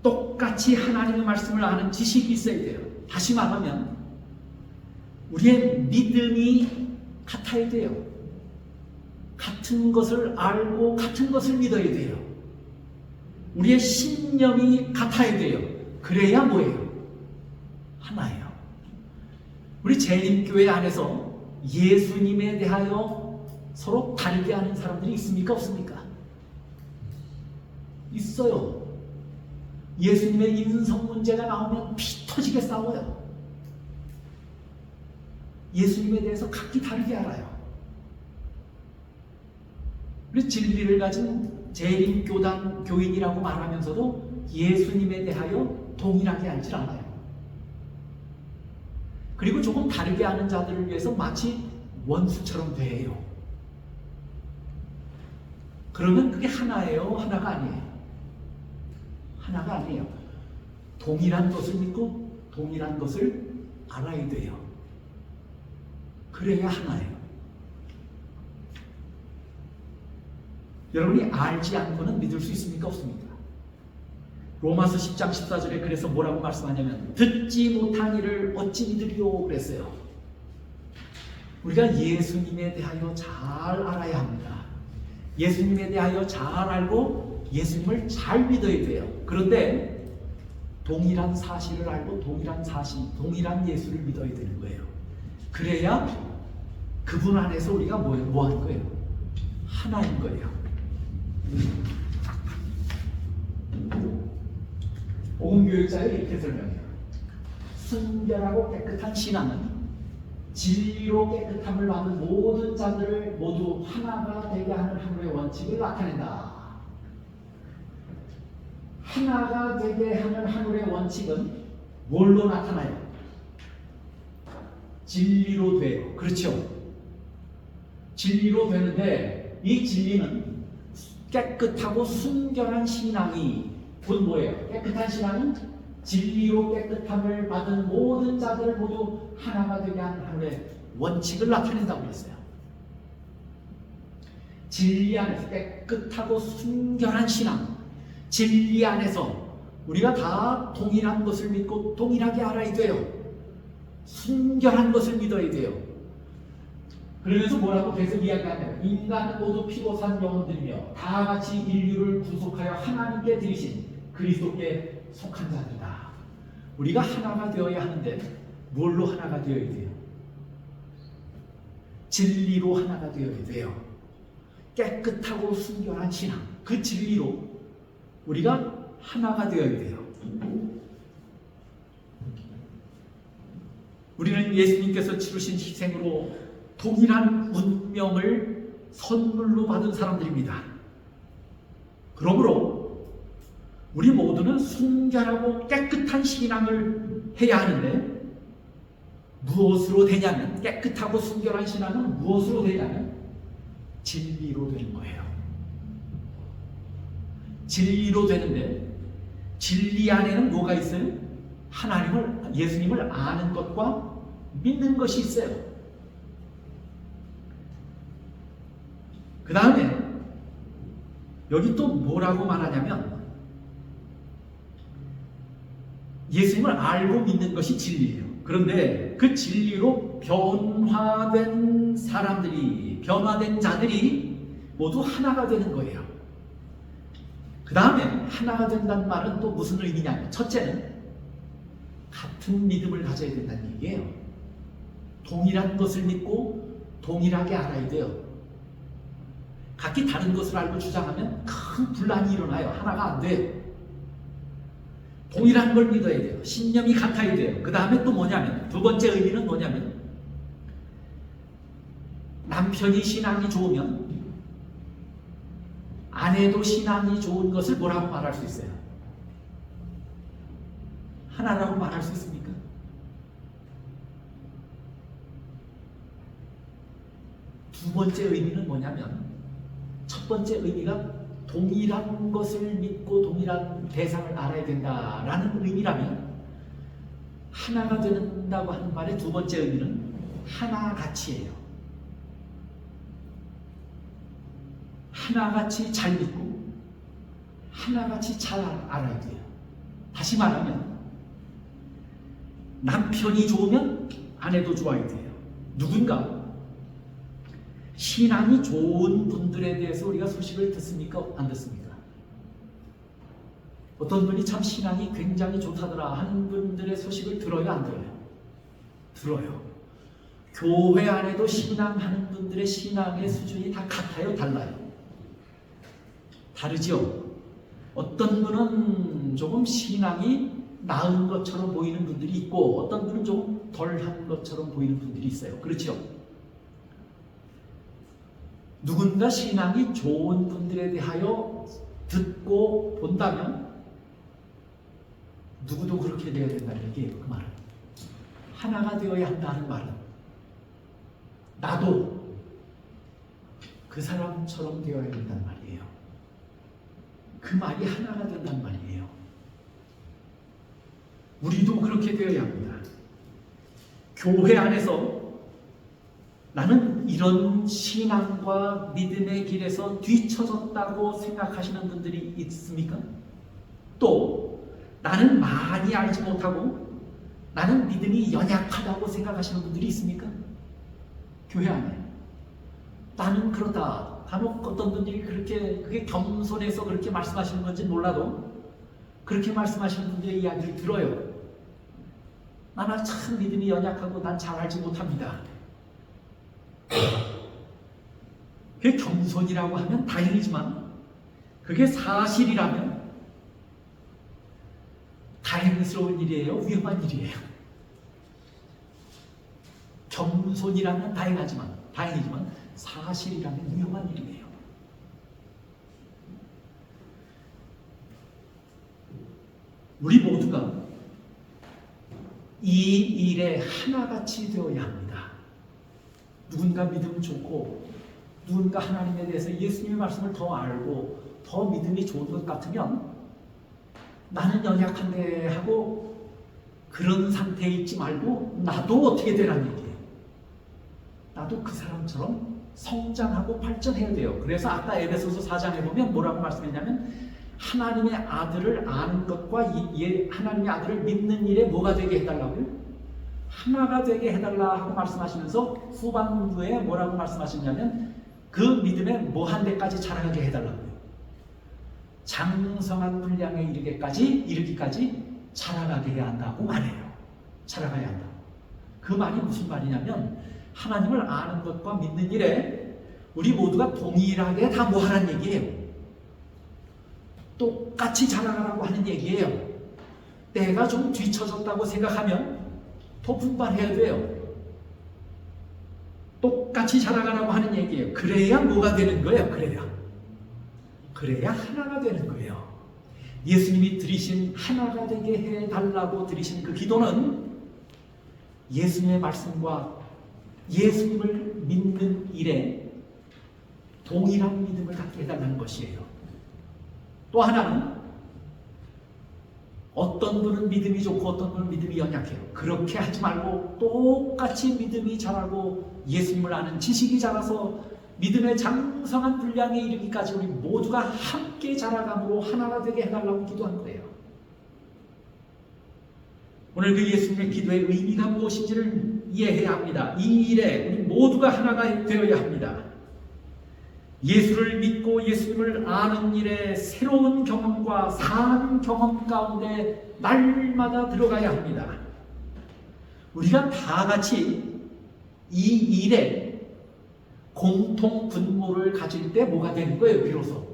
똑같이 하나님의 말씀을 아는 지식이 있어야 돼요. 다시 말하면 우리의 믿음이 같아야 돼요. 같은 것을 알고 같은 것을 믿어야 돼요. 우리의 신념이 같아야 돼요. 그래야 뭐예요? 하나예요. 우리 재림교회 안에서 예수님에 대하여 서로 다르게 하는 사람들이 있습니까? 없습니까? 있어요. 예수님의 인성 문제가 나오면 피 터지게 싸워요. 예수님에 대해서 각기 다르게 알아요. 우리 진리를 가진 재림교단 교인이라고 말하면서도 예수님에 대하여 동일하게 알지 않아요. 그리고 조금 다르게 아는 자들을 위해서 마치 원수처럼 대해요. 그러면 그게 하나예요? 하나가 아니에요? 하나가 아니에요. 동일한 것을 믿고 동일한 것을 알아야 돼요. 그래야 하나예요. 여러분이 알지 않고는 믿을 수 있습니까? 없습니까? 로마서 10장 14절에 그래서 뭐라고 말씀하냐면 듣지 못한 이를 어찌 믿으리요 그랬어요. 우리가 예수님에 대하여 잘 알아야 합니다. 예수님에 대하여 잘 알고 예수님을 잘 믿어야 돼요. 그런데 동일한 사실을 알고 동일한 예수를 믿어야 되는 거예요. 그래야 그분 안에서 우리가 뭐 하는 거예요? 하나인 거예요. 복음교육자에 이렇게 설명해요. 순결하고 깨끗한 신앙은 진리로 깨끗함을 받는 모든 자들을 모두 하나가 되게 하는 하나의 원칙을 나타낸다. 하나가 되게 하는 하늘의 원칙은 뭘로 나타나요? 진리로 돼요. 그렇죠? 진리로 되는데 이 진리는 깨끗하고 순결한 신앙이 곧 뭐예요? 깨끗한 신앙은 진리로 깨끗함을 받은 모든 자들을 모두 하나가 되게 하는 하늘의 원칙을 나타낸다고 그랬어요. 진리 안에서 깨끗하고 순결한 신앙, 진리 안에서 우리가 다 동일한 것을 믿고 동일하게 알아야 돼요. 순결한 것을 믿어야 돼요. 그러면서 뭐라고 계속 이야기하냐면 인간은 모두 피고 산 영혼들이며 다 같이 인류를 구속하여 하나님께 드리신 그리스도께 속한 자들이다. 우리가 하나가 되어야 하는데 뭘로 하나가 되어야 돼요? 진리로 하나가 되어야 돼요. 깨끗하고 순결한 신앙, 그 진리로 우리가 하나가 되어야 돼요. 우리는 예수님께서 치르신 희생으로 동일한 운명을 선물로 받은 사람들입니다. 그러므로 우리 모두는 순결하고 깨끗한 신앙을 해야 하는데 무엇으로 되냐면, 깨끗하고 순결한 신앙은 무엇으로 되냐면 진리로 되는 거예요. 진리로 되는데 진리 안에는 뭐가 있어요? 하나님을, 예수님을 아는 것과 믿는 것이 있어요. 그 다음에 여기 또 뭐라고 말하냐면 예수님을 알고 믿는 것이 진리예요. 그런데 그 진리로 변화된 사람들이, 변화된 자들이 모두 하나가 되는 거예요. 그 다음에 하나가 된다는 말은 또 무슨 의미냐면, 첫째는 같은 믿음을 가져야 된다는 얘기예요. 동일한 것을 믿고 동일하게 알아야 돼요. 각기 다른 것을 알고 주장하면 큰 분란이 일어나요. 하나가 안 돼요. 동일한 걸 믿어야 돼요. 신념이 같아야 돼요. 그 다음에 또 뭐냐면, 두 번째 의미는 뭐냐면, 남편이 신앙이 좋으면 아내도 신앙이 좋은 것을 뭐라고 말할 수 있어요? 하나라고 말할 수 있습니까? 두 번째 의미는 뭐냐면, 첫 번째 의미가 동일한 것을 믿고 동일한 대상을 알아야 된다라는 의미라면, 하나가 된다고 하는 말의 두 번째 의미는 하나같이예요. 하나같이 잘 믿고 하나같이 잘 알아야 돼요. 다시 말하면 남편이 좋으면 아내도 좋아야 돼요. 누군가 신앙이 좋은 분들에 대해서 우리가 소식을 듣습니까? 안 듣습니까? 어떤 분이 참 신앙이 굉장히 좋다더라 하는 분들의 소식을 들어요? 안 들어요? 들어요. 교회 안에도 신앙하는 분들의 신앙의 수준이 다 같아요? 달라요? 다르죠? 어떤 분은 조금 신앙이 나은 것처럼 보이는 분들이 있고, 어떤 분은 조금 덜한 것처럼 보이는 분들이 있어요. 그렇죠? 누군가 신앙이 좋은 분들에 대하여 듣고 본다면 누구도 그렇게 되어야 된다는 얘기예요. 그 말은 하나가 되어야 한다는 말은 나도 그 사람처럼 되어야 된다는 말이에요. 그 말이 하나가 된다는 말이에요. 우리도 그렇게 되어야 합니다. 교회 안에서 나는 이런 신앙과 믿음의 길에서 뒤처졌다고 생각하시는 분들이 있습니까? 또 나는 많이 알지 못하고 나는 믿음이 연약하다고 생각하시는 분들이 있습니까? 교회 안에 나는 그렇다. 간혹 어떤 분들이 그게 겸손해서 그렇게 말씀하시는 건지 몰라도 그렇게 말씀하시는 분들의 이야기를 들어요. 나는 참 믿음이 연약하고 난 잘 알지 못합니다. 그게 겸손이라고 하면 다행이지만 그게 사실이라면 다행스러운 일이에요? 위험한 일이에요? 겸손이라면 다행이지만 사실이라면 위험한 일이에요. 우리 모두가 이 일에 하나같이 되어야 합니다. 누군가 믿음 좋고 누군가 하나님에 대해서 예수님의 말씀을 더 알고 더 믿음이 좋은 것 같으면 나는 연약한데 하고 그런 상태에 있지 말고 나도 어떻게 되라는 얘기예요. 나도 그 사람처럼 성장하고 발전해야 돼요. 그래서 아까 에베소서 4장에 보면 뭐라고 말씀했냐면 하나님의 아들을 아는 것과 하나님의 아들을 믿는 일에 뭐가 되게 해달라고요? 하나가 되게 해달라 하고 말씀하시면서 후반부에 뭐라고 말씀하셨냐면 그 믿음에 뭐한 데까지 자라게 해달라고요. 장성한 분량에 이르기까지 자라가게 해야 한다고 말해요. 자라가야 한다. 그 말이 무슨 말이냐면 하나님을 아는 것과 믿는 일에 우리 모두가 동일하게 다 뭐 하라는 얘기예요. 똑같이 자라가라고 하는 얘기예요. 내가 좀 뒤처졌다고 생각하면 더 분발해야 돼요. 똑같이 자라가라고 하는 얘기예요. 그래야 뭐가 되는 거예요? 그래야 하나가 되는 거예요. 예수님이 드리신 하나가 되게 해달라고 드리신 그 기도는 예수님의 말씀과 예수님을 믿는 일에 동일한 믿음을 갖게 해달라는 것이에요. 또 하나는 어떤 분은 믿음이 좋고 어떤 분은 믿음이 연약해요. 그렇게 하지 말고 똑같이 믿음이 자라고 예수님을 아는 지식이 자라서 믿음의 장성한 분량에 이르기까지 우리 모두가 함께 자라감으로 하나가 되게 해달라고 기도한 거예요. 오늘 그 예수님의 기도의 의미가 무엇인지를 이해해야 합니다. 이 일에 우리 모두가 하나가 되어야 합니다. 예수를 믿고 예수님을 아는 일에 새로운 경험과 산 경험 가운데 날마다 들어가야 합니다. 우리가 다 같이 이 일에 공통 분모를 가질 때 뭐가 되는 거예요? 비로소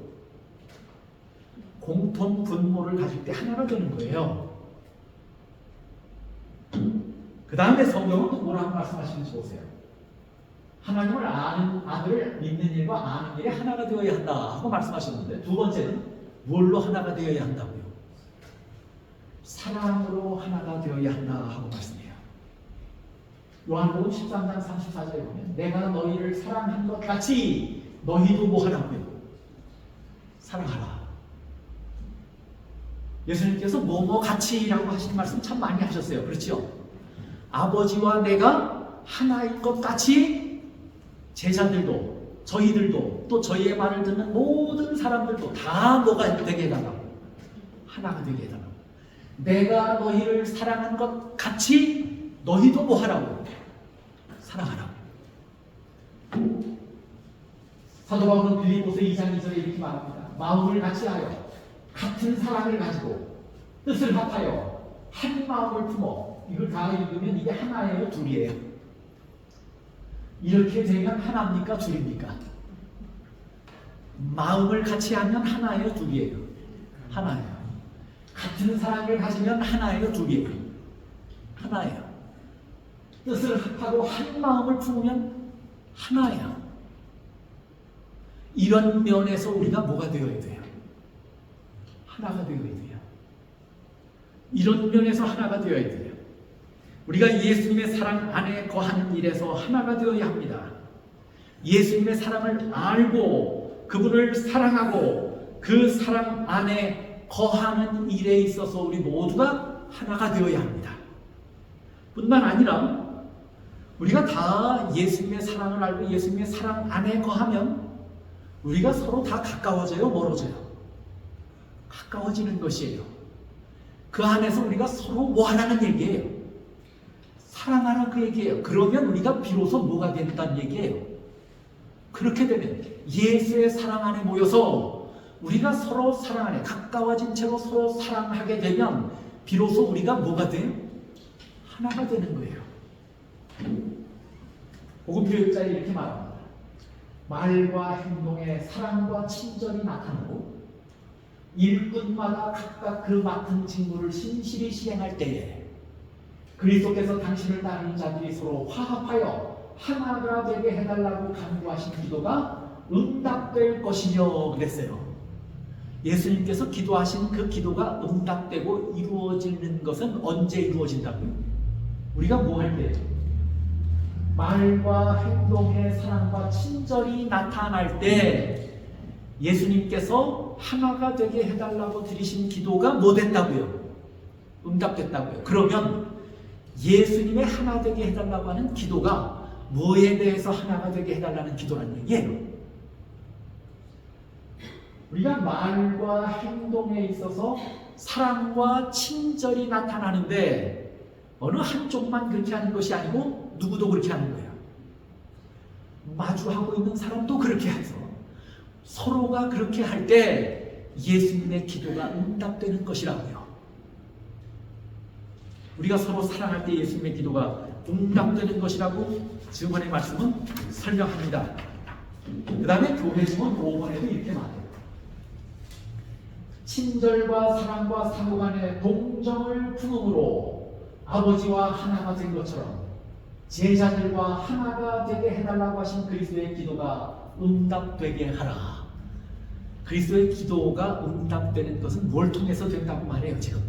공통 분모를 가질 때 하나가 되는 거예요. 그 다음에 성경은 또 뭐라고 말씀하시는지 보세요. 하나님을 아는, 아들을 믿는 일과 아는 일에 하나가 되어야 한다 하고 말씀하셨는데, 두 번째는 뭘로 하나가 되어야 한다고요? 사랑으로 하나가 되어야 한다 하고 말씀해요. 요한복음 13장 34절에 보면 내가 너희를 사랑한 것 같이 너희도 뭐 하라고요? 사랑하라. 예수님께서 뭐뭐 같이라고 하신 말씀 참 많이 하셨어요. 그렇죠? 아버지와 내가 하나일 것 같이 제자들도, 저희들도, 또 저희의 말을 듣는 모든 사람들도 다 뭐가 되게 해달라고? 하나가 되게 해달라고. 내가 너희를 사랑한 것 같이 너희도 뭐 하라고? 사랑하라고. 사도 바울은 빌립보서 2장 2절에 이렇게 말합니다. 마음을 같이 하여 같은 사랑을 가지고 뜻을 합하여 한 마음을 품어. 이걸 다 읽으면 이게 하나예요, 둘이에요? 이렇게 되면 하나입니까, 둘입니까? 마음을 같이 하면 하나예요, 둘이에요? 하나예요. 같은 사랑을 가지면 하나예요, 둘이에요? 하나예요. 뜻을 합하고 한 마음을 품으면 하나예요. 이런 면에서 우리가 뭐가 되어야 돼요? 하나가 되어야 돼요. 이런 면에서 하나가 되어야 돼요. 우리가 예수님의 사랑 안에 거하는 일에서 하나가 되어야 합니다. 예수님의 사랑을 알고 그분을 사랑하고 그 사랑 안에 거하는 일에 있어서 우리 모두가 하나가 되어야 합니다. 뿐만 아니라 우리가 다 예수님의 사랑을 알고 예수님의 사랑 안에 거하면 우리가 서로 다 가까워져요, 멀어져요? 가까워지는 것이에요. 그 안에서 우리가 서로 뭐 하라는 얘기예요? 사랑하는 그 얘기예요. 그러면 우리가 비로소 뭐가 된다는 얘기예요. 그렇게 되면 예수의 사랑 안에 모여서 우리가 서로 사랑 안에 가까워진 채로 서로 사랑하게 되면 비로소 우리가 뭐가 돼요? 하나가 되는 거예요. 복음교육자에 이렇게 말합니다. 말과 행동에 사랑과 친절이 나타나고 일꾼마다 각각 그 맡은 직무를 신실히 시행할 때에 그리스도께서 당신을 따르는 자들이 서로 화합하여 하나가 되게 해달라고 간구하신 기도가 응답될 것이며 그랬어요. 예수님께서 기도하신 그 기도가 응답되고 이루어지는 것은 언제 이루어진다고요? 우리가 뭐 할 때? 말과 행동의 사랑과 친절이 나타날 때 예수님께서 하나가 되게 해달라고 드리신 기도가 뭐 됐다고요? 응답됐다고요. 그러면 예수님의 하나 되게 해달라고 하는 기도가 뭐에 대해서 하나가 되게 해달라는 기도라는 얘기예요. 우리가 말과 행동에 있어서 사랑과 친절이 나타나는데 어느 한쪽만 그렇게 하는 것이 아니고 누구도 그렇게 하는 거예요. 마주하고 있는 사람도 그렇게 해서 서로가 그렇게 할 때 예수님의 기도가 응답되는 것이라고요. 우리가 서로 사랑할 때 예수님의 기도가 응답되는 것이라고 지금의 말씀은 설명합니다. 그 다음에 교회지문 5번에도 이렇게 말해요. 친절과 사랑과 상호 간의 동정을 품음으로 아버지와 하나가 된 것처럼 제자들과 하나가 되게 해달라고 하신 그리스도의 기도가 응답되게 하라. 그리스도의 기도가 응답되는 것은 뭘 통해서 된다고 말해요, 지금?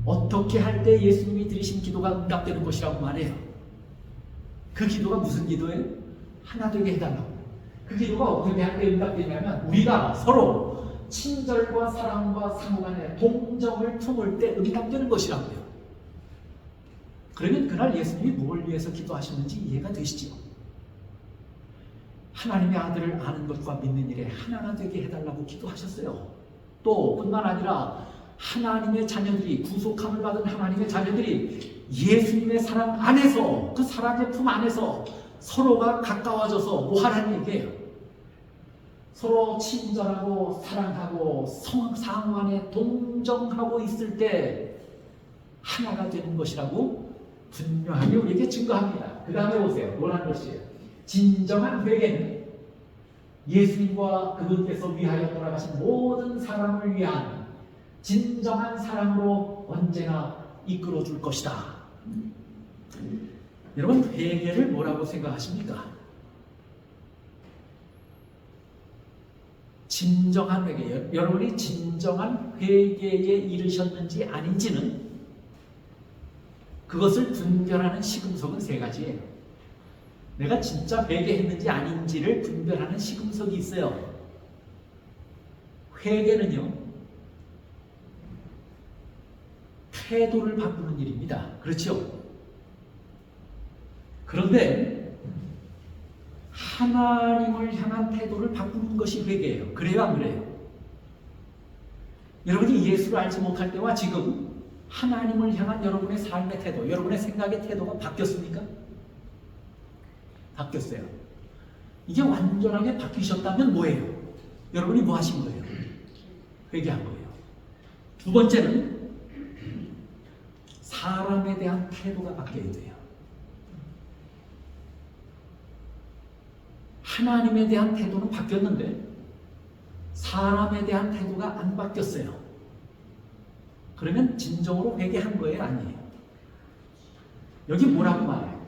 어떻게 할 때 예수님이 드리신 기도가 응답되는 것이라고 말해요? 그 기도가 무슨 기도예요? 하나 되게 해달라고. 그 기도가 어떻게 할 때 응답되냐면 우리가 서로 친절과 사랑과 상호 간의 동정을 품을 때 응답되는 것이라고요. 그러면 그날 예수님이 뭘 위해서 기도하셨는지 이해가 되시죠? 하나님의 아들을 아는 것과 믿는 일에 하나가 되게 해달라고 기도하셨어요. 또 뿐만 아니라 하나님의 자녀들이, 구속함을 받은 하나님의 자녀들이 예수님의 사랑 안에서, 그 사랑의 품 안에서 서로가 가까워져서 뭐 하라는 얘기예요? 서로 친절하고 사랑하고 상호 간에 동정하고 있을 때 하나가 되는 것이라고 분명하게 우리에게 증거합니다. 그 다음에 보세요. 뭐라는 것이에요? 진정한 회개는 예수님과 그분께서 위하여 돌아가신 모든 사람을 위한 진정한 사랑으로 언제나 이끌어 줄 것이다. 여러분, 회개를 뭐라고 생각하십니까? 진정한 회개, 여러분이 진정한 회개에 이르셨는지 아닌지는 그것을 분별하는 시금석은 세 가지예요. 내가 진짜 회개했는지 아닌지를 분별하는 시금석이 있어요. 회개는요, 태도를 바꾸는 일입니다. 그렇죠? 그런데 하나님을 향한 태도를 바꾸는 것이 회개예요. 그래요, 안 그래요? 여러분이 예수를 알지 못할 때와 지금 하나님을 향한 여러분의 삶의 태도, 여러분의 생각의 태도가 바뀌었습니까? 바뀌었어요. 이게 완전하게 바뀌셨다면 뭐예요? 여러분이 뭐 하신 거예요? 회개한 거예요. 두 번째는 사람에 대한 태도가 바뀌어야 돼요. 하나님에 대한 태도는 바뀌었는데 사람에 대한 태도가 안 바뀌었어요. 그러면 진정으로 회개한 거예요? 아니에요? 여기 뭐라고 말해요?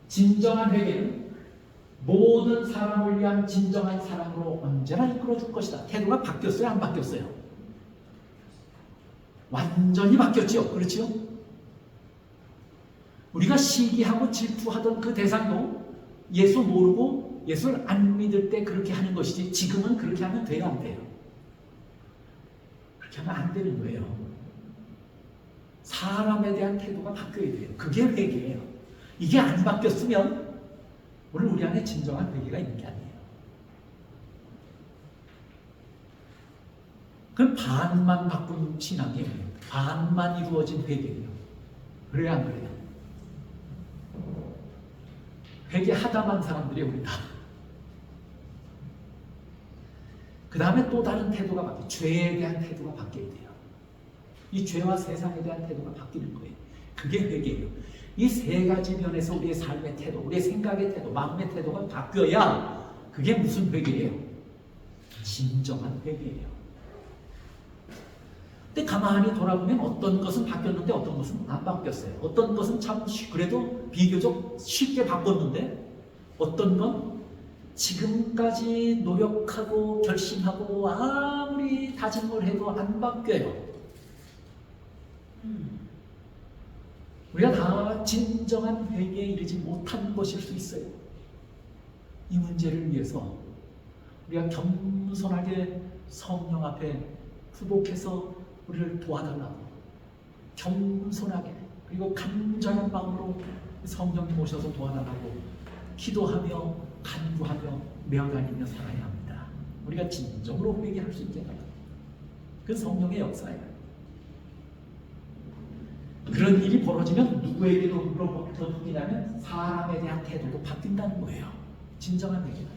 진정한 회개는 모든 사람을 위한 진정한 사랑으로 언제나 이끌어 줄 것이다. 태도가 바뀌었어요? 안 바뀌었어요? 완전히 바뀌었죠? 그렇죠? 우리가 시기하고 질투하던 그 대상도 예수 모르고 예수를 안 믿을 때 그렇게 하는 것이지, 지금은 그렇게 하면 돼요, 안 돼요? 그렇게 하면 안 되는 거예요. 사람에 대한 태도가 바뀌어야 돼요. 그게 회개예요. 이게 안 바뀌었으면 오늘 우리 안에 진정한 회개가 있는 게 아니에요. 그럼 반만 바꾼 신앙이에요. 반만 이루어진 회개예요. 그래야 안 그래요? 회개하다만 사람들이 우리 다. 그 다음에 또 다른 태도가 바뀌어요. 죄에 대한 태도가 바뀌어야 돼요. 이 죄와 세상에 대한 태도가 바뀌는 거예요. 그게 회개예요. 이 세 가지 면에서 우리의 삶의 태도, 우리의 생각의 태도, 마음의 태도가 바뀌어야 그게 무슨 회개예요? 진정한 회개예요. 근데 가만히 돌아보면 어떤 것은 바뀌었는데 어떤 것은 안 바뀌었어요. 어떤 것은 참 그래도 비교적 쉽게 바꿨는데 어떤 건 지금까지 노력하고 결심하고 아무리 다짐을 해도 안 바뀌어요. 우리가 다 진정한 회개에 이르지 못한 것일 수 있어요. 이 문제를 위해서 우리가 겸손하게 성령 앞에 부복해서 우리를 도와달라고 겸손하게 그리고 간절한 마음으로 성령님 오셔서 도와달라고 기도하며 간구하며 매어다니며 살아야 합니다. 우리가 진정으로 회개할 수 있게 해달라고. 그 성령의 역사예요. 그런 일이 벌어지면 누구에게도 그로부터 바뀌냐면 사람에 대한 태도도 바뀐다는 거예요. 진정한 회개는.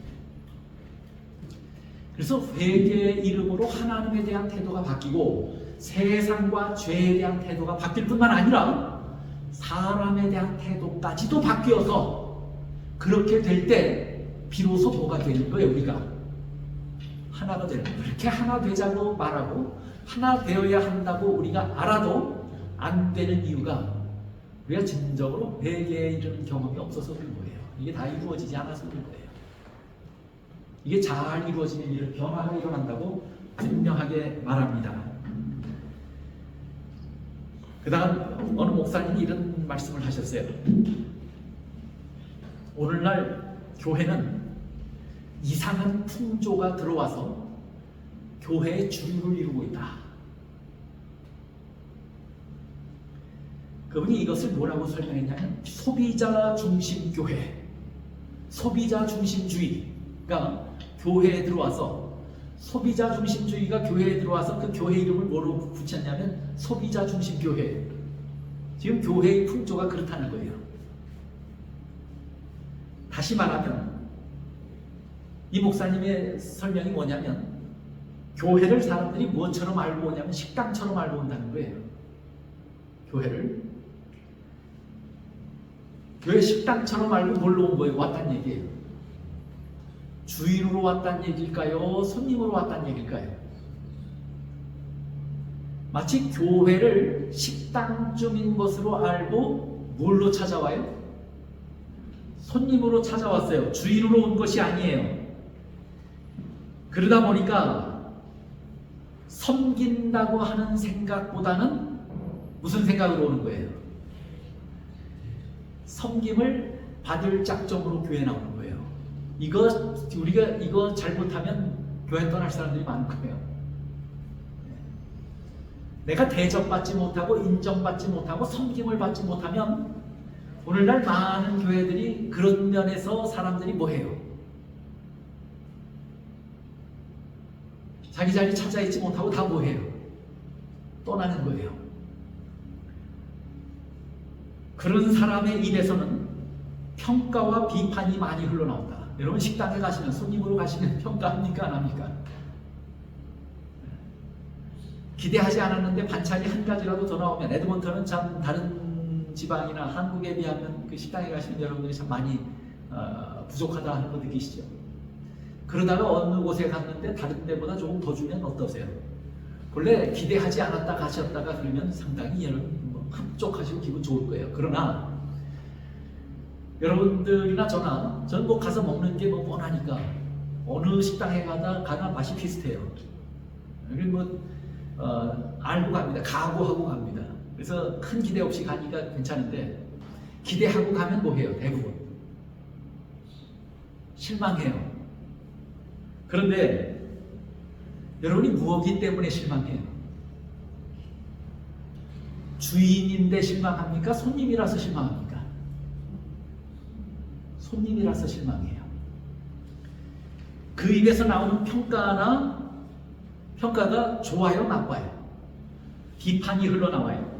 그래서 회개의 이름으로 하나님에 대한 태도가 바뀌고 세상과 죄에 대한 태도가 바뀔 뿐만 아니라 사람에 대한 태도까지도 바뀌어서 그렇게 될 때 비로소 뭐가 되는 거예요? 우리가 하나가 되는 거예요. 그렇게 하나 되자고 말하고 하나 되어야 한다고 우리가 알아도 안 되는 이유가 우리가 진정으로 회개에 이르는 경험이 없어서 그런 거예요. 이게 다 이루어지지 않아서 그런 거예요. 이게 잘 이루어지는 일을 변화가 일어난다고 분명하게 말합니다. 그 다음 어느 목사님이 이런 말씀을 하셨어요. 오늘날 교회는 이상한 풍조가 들어와서 교회의 주류를 이루고 있다. 그분이 이것을 뭐라고 설명했냐면 소비자 중심 교회, 소비자 중심주의가 교회에 들어와서 소비자 중심주의가 교회에 들어와서 그 교회 이름을 뭐로 붙였냐면 소비자 중심 교회. 지금 교회의 풍조가 그렇다는 거예요. 다시 말하면 이 목사님의 설명이 뭐냐면 교회를 사람들이 무엇처럼 알고 오냐면 식당처럼 알고 온다는 거예요. 교회를 교회 식당처럼 알고 뭘로 온 거예요? 왔다는 얘기예요. 주인으로 왔다는 얘기일까요? 손님으로 왔다는 얘기일까요? 마치 교회를 식당쯤인 것으로 알고 뭘로 찾아와요? 손님으로 찾아왔어요. 주인으로 온 것이 아니에요. 그러다 보니까 섬긴다고 하는 생각보다는 무슨 생각으로 오는 거예요? 섬김을 받을 작정으로 교회에 나오는 거예요. 우리가 이거 잘못하면 교회 떠날 사람들이 많을 거예요. 내가 대접받지 못하고 인정받지 못하고 섬김을 받지 못하면 오늘날 많은 교회들이 그런 면에서 사람들이 뭐해요? 자기 자리 찾아 있지 못하고 다 뭐해요? 떠나는 거예요. 그런 사람의 입에서는 평가와 비판이 많이 흘러나온다. 여러분 식당에 가시면 손님으로 가시면 평가합니까? 안 합니까? 기대하지 않았는데 반찬이 한 가지라도 더 나오면, 에드먼턴은 참 다른 지방이나 한국에 비하면 그 식당에 가시는 여러분들이 참 많이 부족하다 하는 거 느끼시죠? 그러다가 어느 곳에 갔는데 다른 데보다 조금 더 주면 어떠세요? 원래 기대하지 않았다 가셨다가 그러면 상당히 여러분 흡족하시고 기분 좋을 거예요. 그러나 여러분들이나 저는 뭐 가서 먹는 게 뭐 뻔하니까 어느 식당에 가나 맛이 비슷해요. 그리고 알고 갑니다. 각오하고 갑니다. 그래서 큰 기대 없이 가니까 괜찮은데 기대하고 가면 뭐해요? 대부분 실망해요. 그런데 여러분이 무엇이 때문에 실망해요? 주인인데 실망합니까? 손님이라서 실망합니까? 손님이라서 실망해요. 그 입에서 나오는 평가가 좋아요, 나빠요? 비판이 흘러나와요.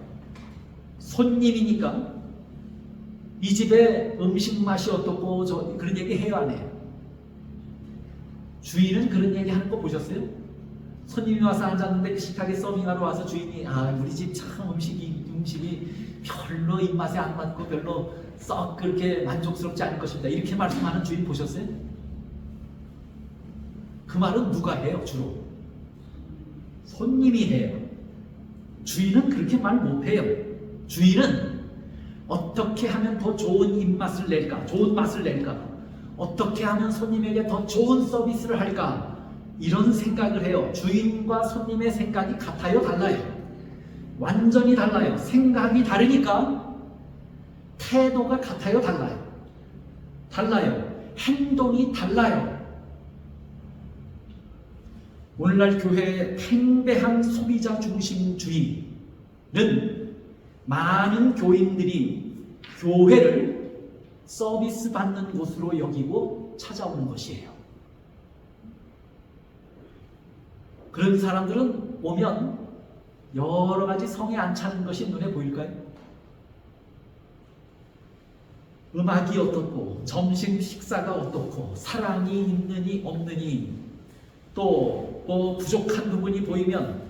손님이니까 이 집의 음식 맛이 어떻고 그런 얘기 해요, 안 해요? 주인은 그런 얘기 하는 거 보셨어요? 손님이 와서 앉았는데 식탁에 서빙하러 와서 주인이 우리 집 참 음식이 별로 입맛에 안 맞고 별로 썩 그렇게 만족스럽지 않을 것입니다. 이렇게 말씀하는 주인 보셨어요? 그 말은 누가 해요? 주로 손님이 해요. 주인은 그렇게 말 못해요. 주인은 어떻게 하면 더 좋은 입맛을 낼까? 좋은 맛을 낼까? 어떻게 하면 손님에게 더 좋은 서비스를 할까? 이런 생각을 해요. 주인과 손님의 생각이 같아요? 달라요? 완전히 달라요. 생각이 다르니까 태도가 같아요? 달라요? 달라요. 행동이 달라요. 오늘날 교회의 팽배한 소비자 중심주의는 많은 교인들이 교회를 서비스 받는 곳으로 여기고 찾아오는 것이에요. 그런 사람들은 오면 여러 가지 성에 안 차는 것이 눈에 보일까요? 음악이 어떻고, 점심 식사가 어떻고, 사랑이 있느니 없느니, 또 뭐 부족한 부분이 보이면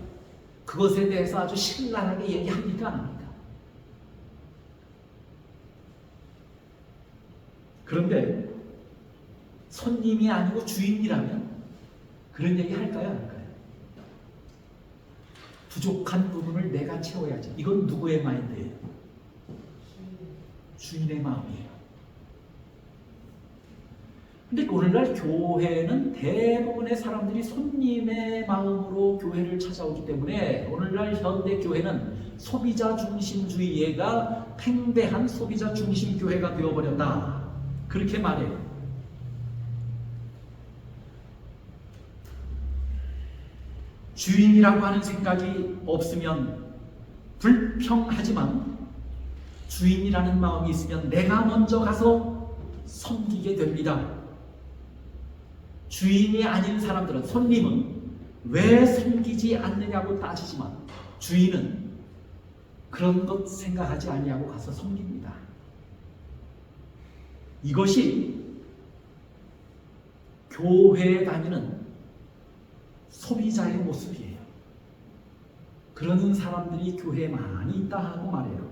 그것에 대해서 아주 신랄하게 얘기합니까? 안 합니까? 그런데 손님이 아니고 주인이라면 그런 얘기 할까요? 안 할까요? 부족한 부분을 내가 채워야지. 이건 누구의 마인드예요? 주인의 마음이에요. 근데 오늘날 교회는 대부분의 사람들이 손님의 마음으로 교회를 찾아오기 때문에 오늘날 현대 교회는 소비자 중심주의가 팽배한 소비자 중심 교회가 되어버렸다. 그렇게 말해요. 주인이라고 하는 생각이 없으면 불평하지만 주인이라는 마음이 있으면 내가 먼저 가서 섬기게 됩니다. 주인이 아닌 사람들은, 손님은 왜 섬기지 않느냐고 따지지만 주인은 그런 것 생각하지 아니하고 가서 섬깁니다. 이것이 교회에 다니는 소비자의 모습이에요. 그런 사람들이 교회에 많이 있다 하고 말해요.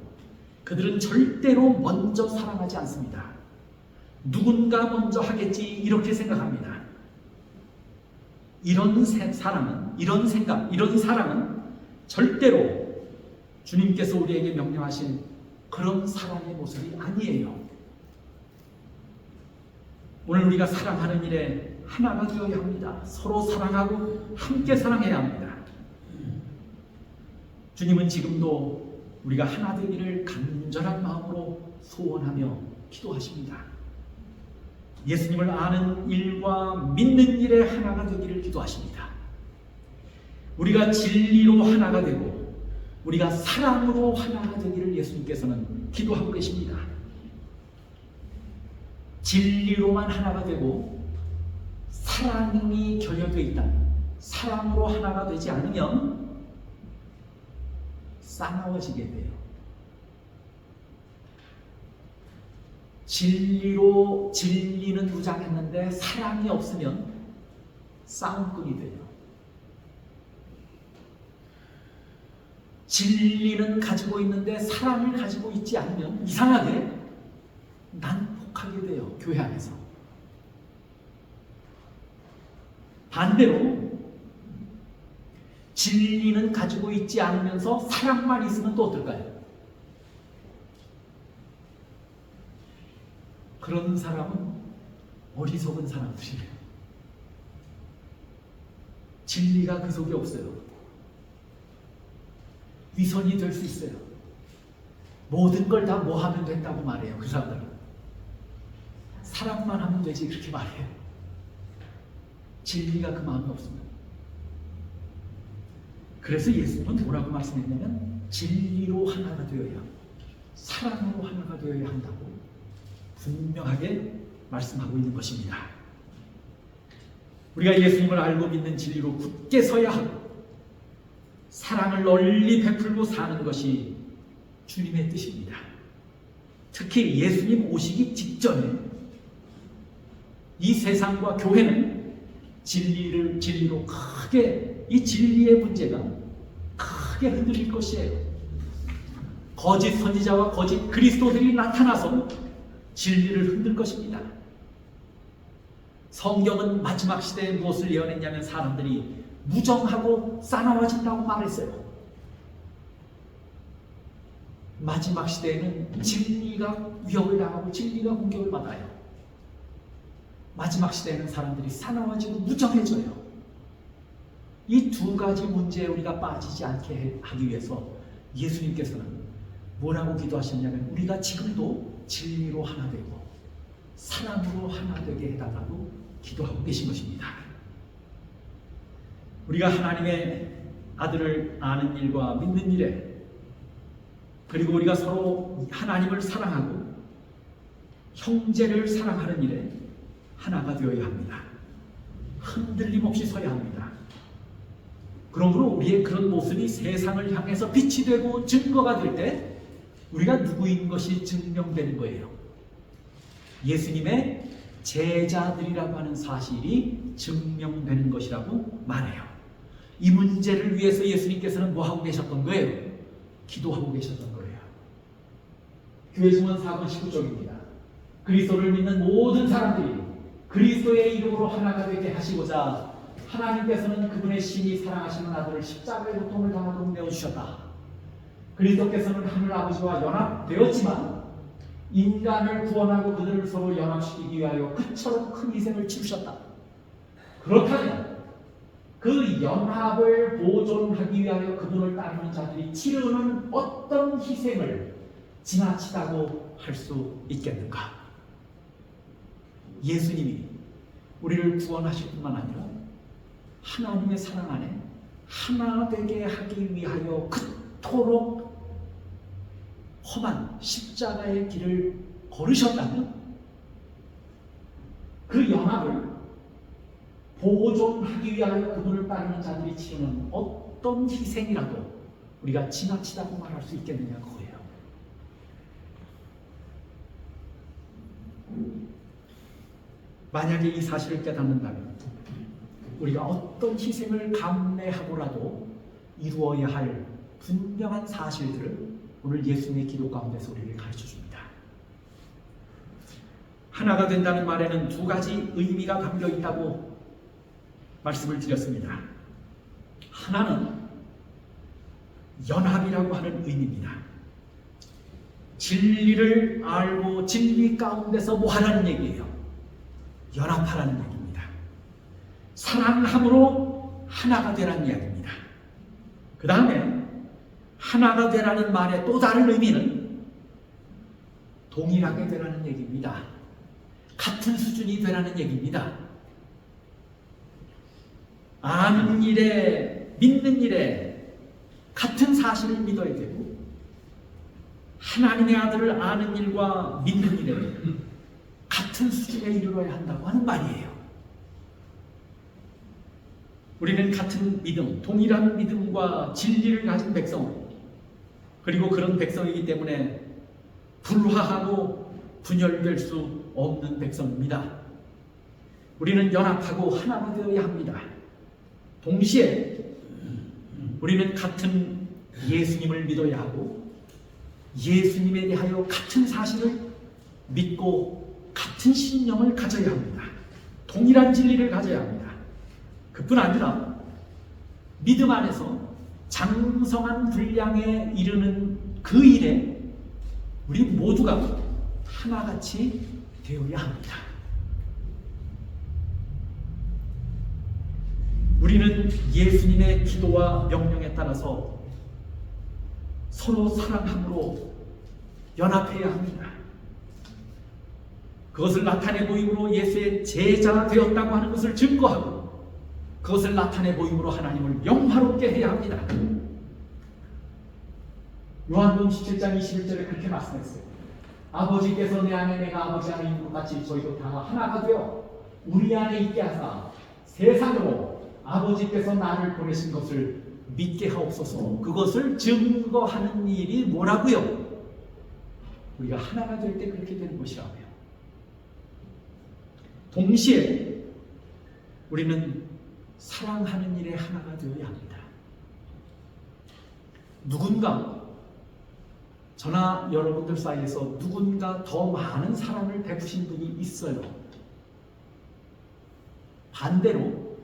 그들은 절대로 먼저 사랑하지 않습니다. 누군가 먼저 하겠지 이렇게 생각합니다. 이런 사랑은, 이런 생각, 이런 사랑은 절대로 주님께서 우리에게 명령하신 그런 사랑의 모습이 아니에요. 오늘 우리가 사랑하는 일에 하나가 되어야 합니다. 서로 사랑하고 함께 사랑해야 합니다. 주님은 지금도 우리가 하나 되기를 간절한 마음으로 소원하며 기도하십니다. 예수님을 아는 일과 믿는 일에 하나가 되기를 기도하십니다. 우리가 진리로 하나가 되고 우리가 사랑으로 하나가 되기를 예수님께서는 기도하고 계십니다. 진리로만 하나가 되고 사랑이 결여되어 있다면, 사랑으로 하나가 되지 않으면 싸나워지게 돼요. 진리는 무장했는데 사랑이 없으면 싸움꾼이 돼요. 진리는 가지고 있는데 사랑을 가지고 있지 않으면 이상하게 난폭하게 돼요. 교회 안에서. 반대로 진리는 가지고 있지 않으면서 사랑만 있으면 또 어떨까요? 그런 사람은 어리석은 사람들이에요. 진리가 그 속에 없어요. 위선이 될 수 있어요. 모든 걸 다 뭐 하면 된다고 말해요. 그 사람들은 사랑만 하면 되지 그렇게 말해요. 진리가 그 마음이 없습니다. 그래서 예수님은 뭐라고 말씀했냐면 진리로 하나가 되어야, 사랑으로 하나가 되어야 한다고 분명하게 말씀하고 있는 것입니다. 우리가 예수님을 알고 믿는 진리로 굳게 서야 하고 사랑을 널리 베풀고 사는 것이 주님의 뜻입니다. 특히 예수님 오시기 직전에 이 세상과 교회는 진리로 크게, 이 진리의 문제가 크게 흔들릴 것이에요. 거짓 선지자와 거짓 그리스도들이 나타나서 진리를 흔들 것입니다. 성경은 마지막 시대에 무엇을 예언했냐면 사람들이 무정하고 싸나워진다고 말했어요. 마지막 시대에는 진리가 위협을 당하고 진리가 공격을 받아요. 마지막 시대에는 사람들이 싸나워지고 무정해져요. 이 두 가지 문제에 우리가 빠지지 않게 하기 위해서 예수님께서는 뭐라고 기도하셨냐면 우리가 지금도 진리로 하나 되고 사랑으로 하나 되게 해달라고 기도하고 계신 것입니다. 우리가 하나님의 아들을 아는 일과 믿는 일에, 그리고 우리가 서로 하나님을 사랑하고 형제를 사랑하는 일에 하나가 되어야 합니다. 흔들림 없이 서야 합니다. 그러므로 우리의 그런 모습이 세상을 향해서 빛이 되고 증거가 될 때 우리가 누구인 것이 증명되는 거예요. 예수님의 제자들이라고 하는 사실이 증명되는 것이라고 말해요. 이 문제를 위해서 예수님께서는 뭐 하고 계셨던 거예요? 기도하고 계셨던 거예요. 교회증언 4권 19쪽입니다. 그리스도를 믿는 모든 사람들이 그리스도의 이름으로 하나가 되게 하시고자 하나님께서는 그분의 신이 사랑하시는 아들을 십자가의 고통을 당하도록 내어주셨다. 그리스도께서는 하늘 아버지와 연합되었지만 인간을 구원하고 그들을 서로 연합시키기 위하여 그처럼 큰 희생을 치르셨다. 그렇다면 그 연합을 보존하기 위하여 그분을 따르는 자들이 치르는 어떤 희생을 지나치다고 할 수 있겠는가? 예수님이 우리를 구원하실 뿐만 아니라 하나님의 사랑 안에 하나 되게 하기 위하여 그토록 험한 십자가의 길을 걸으셨다면 그 연합을 보존하기 위하여 그분을 따르는 자들이 치르는 어떤 희생이라도 우리가 지나치다고 말할 수 있겠느냐 그거예요. 만약에 이 사실을 깨닫는다면 우리가 어떤 희생을 감내하고라도 이루어야 할 분명한 사실들을 오늘 예수님의 기도 가운데서 우리를 가르쳐 줍니다. 하나가 된다는 말에는 두 가지 의미가 담겨 있다고 말씀을 드렸습니다. 하나는 연합이라고 하는 의미입니다. 진리를 알고 진리 가운데서 뭐 하라는 얘기예요? 연합하라는 얘기입니다. 사랑함으로 하나가 되라는 이야기입니다. 그 다음에 하나가 되라는 말의 또 다른 의미는 동일하게 되라는 얘기입니다. 같은 수준이 되라는 얘기입니다. 아는 일에 믿는 일에 같은 사실을 믿어야 되고 하나님의 아들을 아는 일과 믿는 일에 같은 수준에 이르러야 한다고 하는 말이에요. 우리는 같은 믿음, 동일한 믿음과 진리를 가진 백성, 그리고 그런 백성이기 때문에 불화하고 분열될 수 없는 백성입니다. 우리는 연합하고 하나가 되어야 합니다. 동시에 우리는 같은 예수님을 믿어야 하고 예수님에 대하여 같은 사실을 믿고 같은 신념을 가져야 합니다. 동일한 진리를 가져야 합니다. 그뿐 아니라 믿음 안에서 장성한 분량에 이르는 그 일에 우리 모두가 하나같이 되어야 합니다. 우리는 예수님의 기도와 명령에 따라서 서로 사랑함으로 연합해야 합니다. 그것을 나타내 보임으로 예수의 제자가 되었다고 하는 것을 증거하고 그것을 나타내 보임으로 하나님을 영화롭게 해야 합니다. 요한복음 17장 21절에 그렇게 말씀했어요. 아버지께서 내 안에 내가 아버지 안에 있는 것 같이 저희도 다 하나가 되어 우리 안에 있게 하사 세상으로 아버지께서 나를 보내신 것을 믿게 하옵소서. 그것을 증거하는 일이 뭐라고요? 우리가 하나가 될 때 그렇게 되는 것이라고요. 동시에 우리는 사랑하는 일에 하나가 되어야 합니다. 누군가 저나 여러분들 사이에서 누군가 더 많은 사랑을 베푸신 분이 있어요. 반대로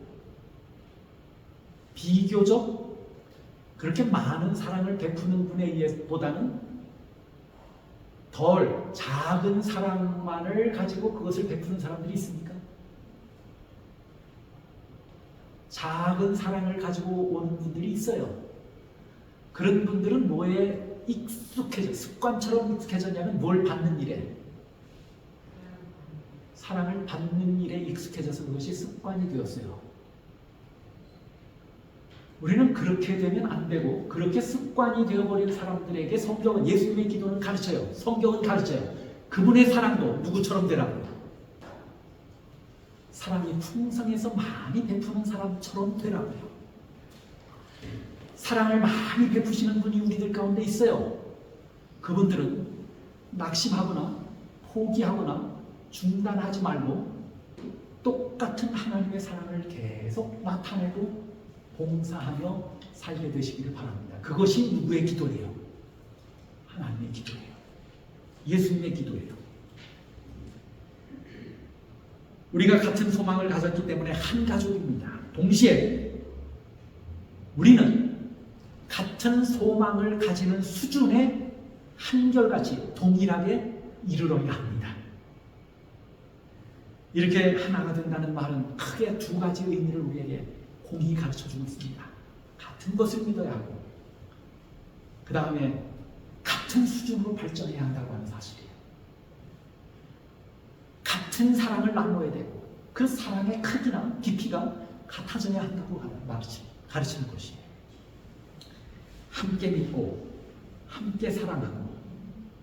비교적 그렇게 많은 사랑을 베푸는 분에 의해보다는 덜 작은 사랑만을 가지고 그것을 베푸는 사람들이 있습니까? 작은 사랑을 가지고 오는 분들이 있어요. 그런 분들은 뭐에 익숙해져, 습관처럼 익숙해졌냐면 뭘 받는 일에, 사랑을 받는 일에 익숙해져서 그것이 습관이 되었어요. 우리는 그렇게 되면 안 되고 그렇게 습관이 되어버린 사람들에게 성경은, 예수님의 기도는 가르쳐요. 성경은 가르쳐요. 그분의 사랑도 누구처럼 되라고. 사랑이 풍성해서 많이 베푸는 사람처럼 되라고요. 사랑을 많이 베푸시는 분이 우리들 가운데 있어요. 그분들은 낙심하거나 포기하거나 중단하지 말고 똑같은 하나님의 사랑을 계속 나타내고 봉사하며 살게 되시기를 바랍니다. 그것이 누구의 기도예요? 하나님의 기도예요. 예수님의 기도예요. 우리가 같은 소망을 가졌기 때문에 한 가족입니다. 동시에 우리는 같은 소망을 가지는 수준에 한결같이 동일하게 이르러야 합니다. 이렇게 하나가 된다는 말은 크게 두 가지 의미를 우리에게 공히 가르쳐주고 있습니다. 같은 것을 믿어야 하고 그 다음에 같은 수준으로 발전해야 한다고 하는 사실이에요. 같은 사랑을 나눠야 되고 그 사랑의 크기나 깊이가 같아져야 한다고 가르치는 것이에요. 함께 믿고 함께 사랑하고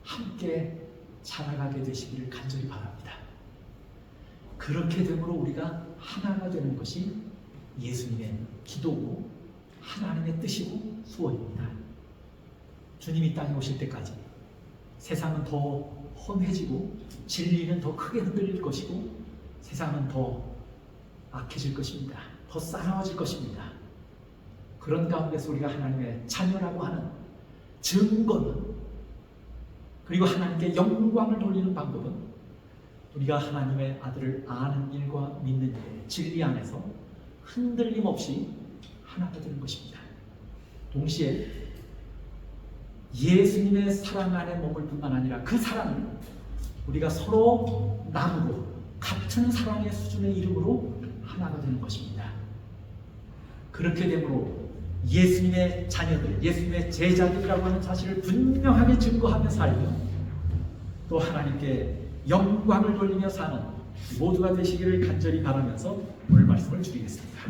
함께 자라가게 되시기를 간절히 바랍니다. 그렇게 됨으로 우리가 하나가 되는 것이 예수님의 기도고 하나님의 뜻이고 소원입니다. 주님이 땅에 오실 때까지 세상은 더 험해지고 진리는 더 크게 흔들릴 것이고 세상은 더 악해질 것입니다. 더 싸나워질 것입니다. 그런 가운데서 우리가 하나님의 자녀라고 하는 증거는, 그리고 하나님께 영광을 돌리는 방법은 우리가 하나님의 아들을 아는 일과 믿는 일, 진리 안에서 흔들림 없이 하나가 되는 것입니다. 동시에 예수님의 사랑 안에 머물 뿐만 아니라 그 사랑을 우리가 서로 나누고 같은 사랑의 수준의 이름으로 하나가 되는 것입니다. 그렇게 되므로 예수님의 자녀들, 예수님의 제자들이라고 하는 사실을 분명하게 증거하며 살며 또 하나님께 영광을 돌리며 사는 모두가 되시기를 간절히 바라면서 오늘 말씀을 줄이겠습니다.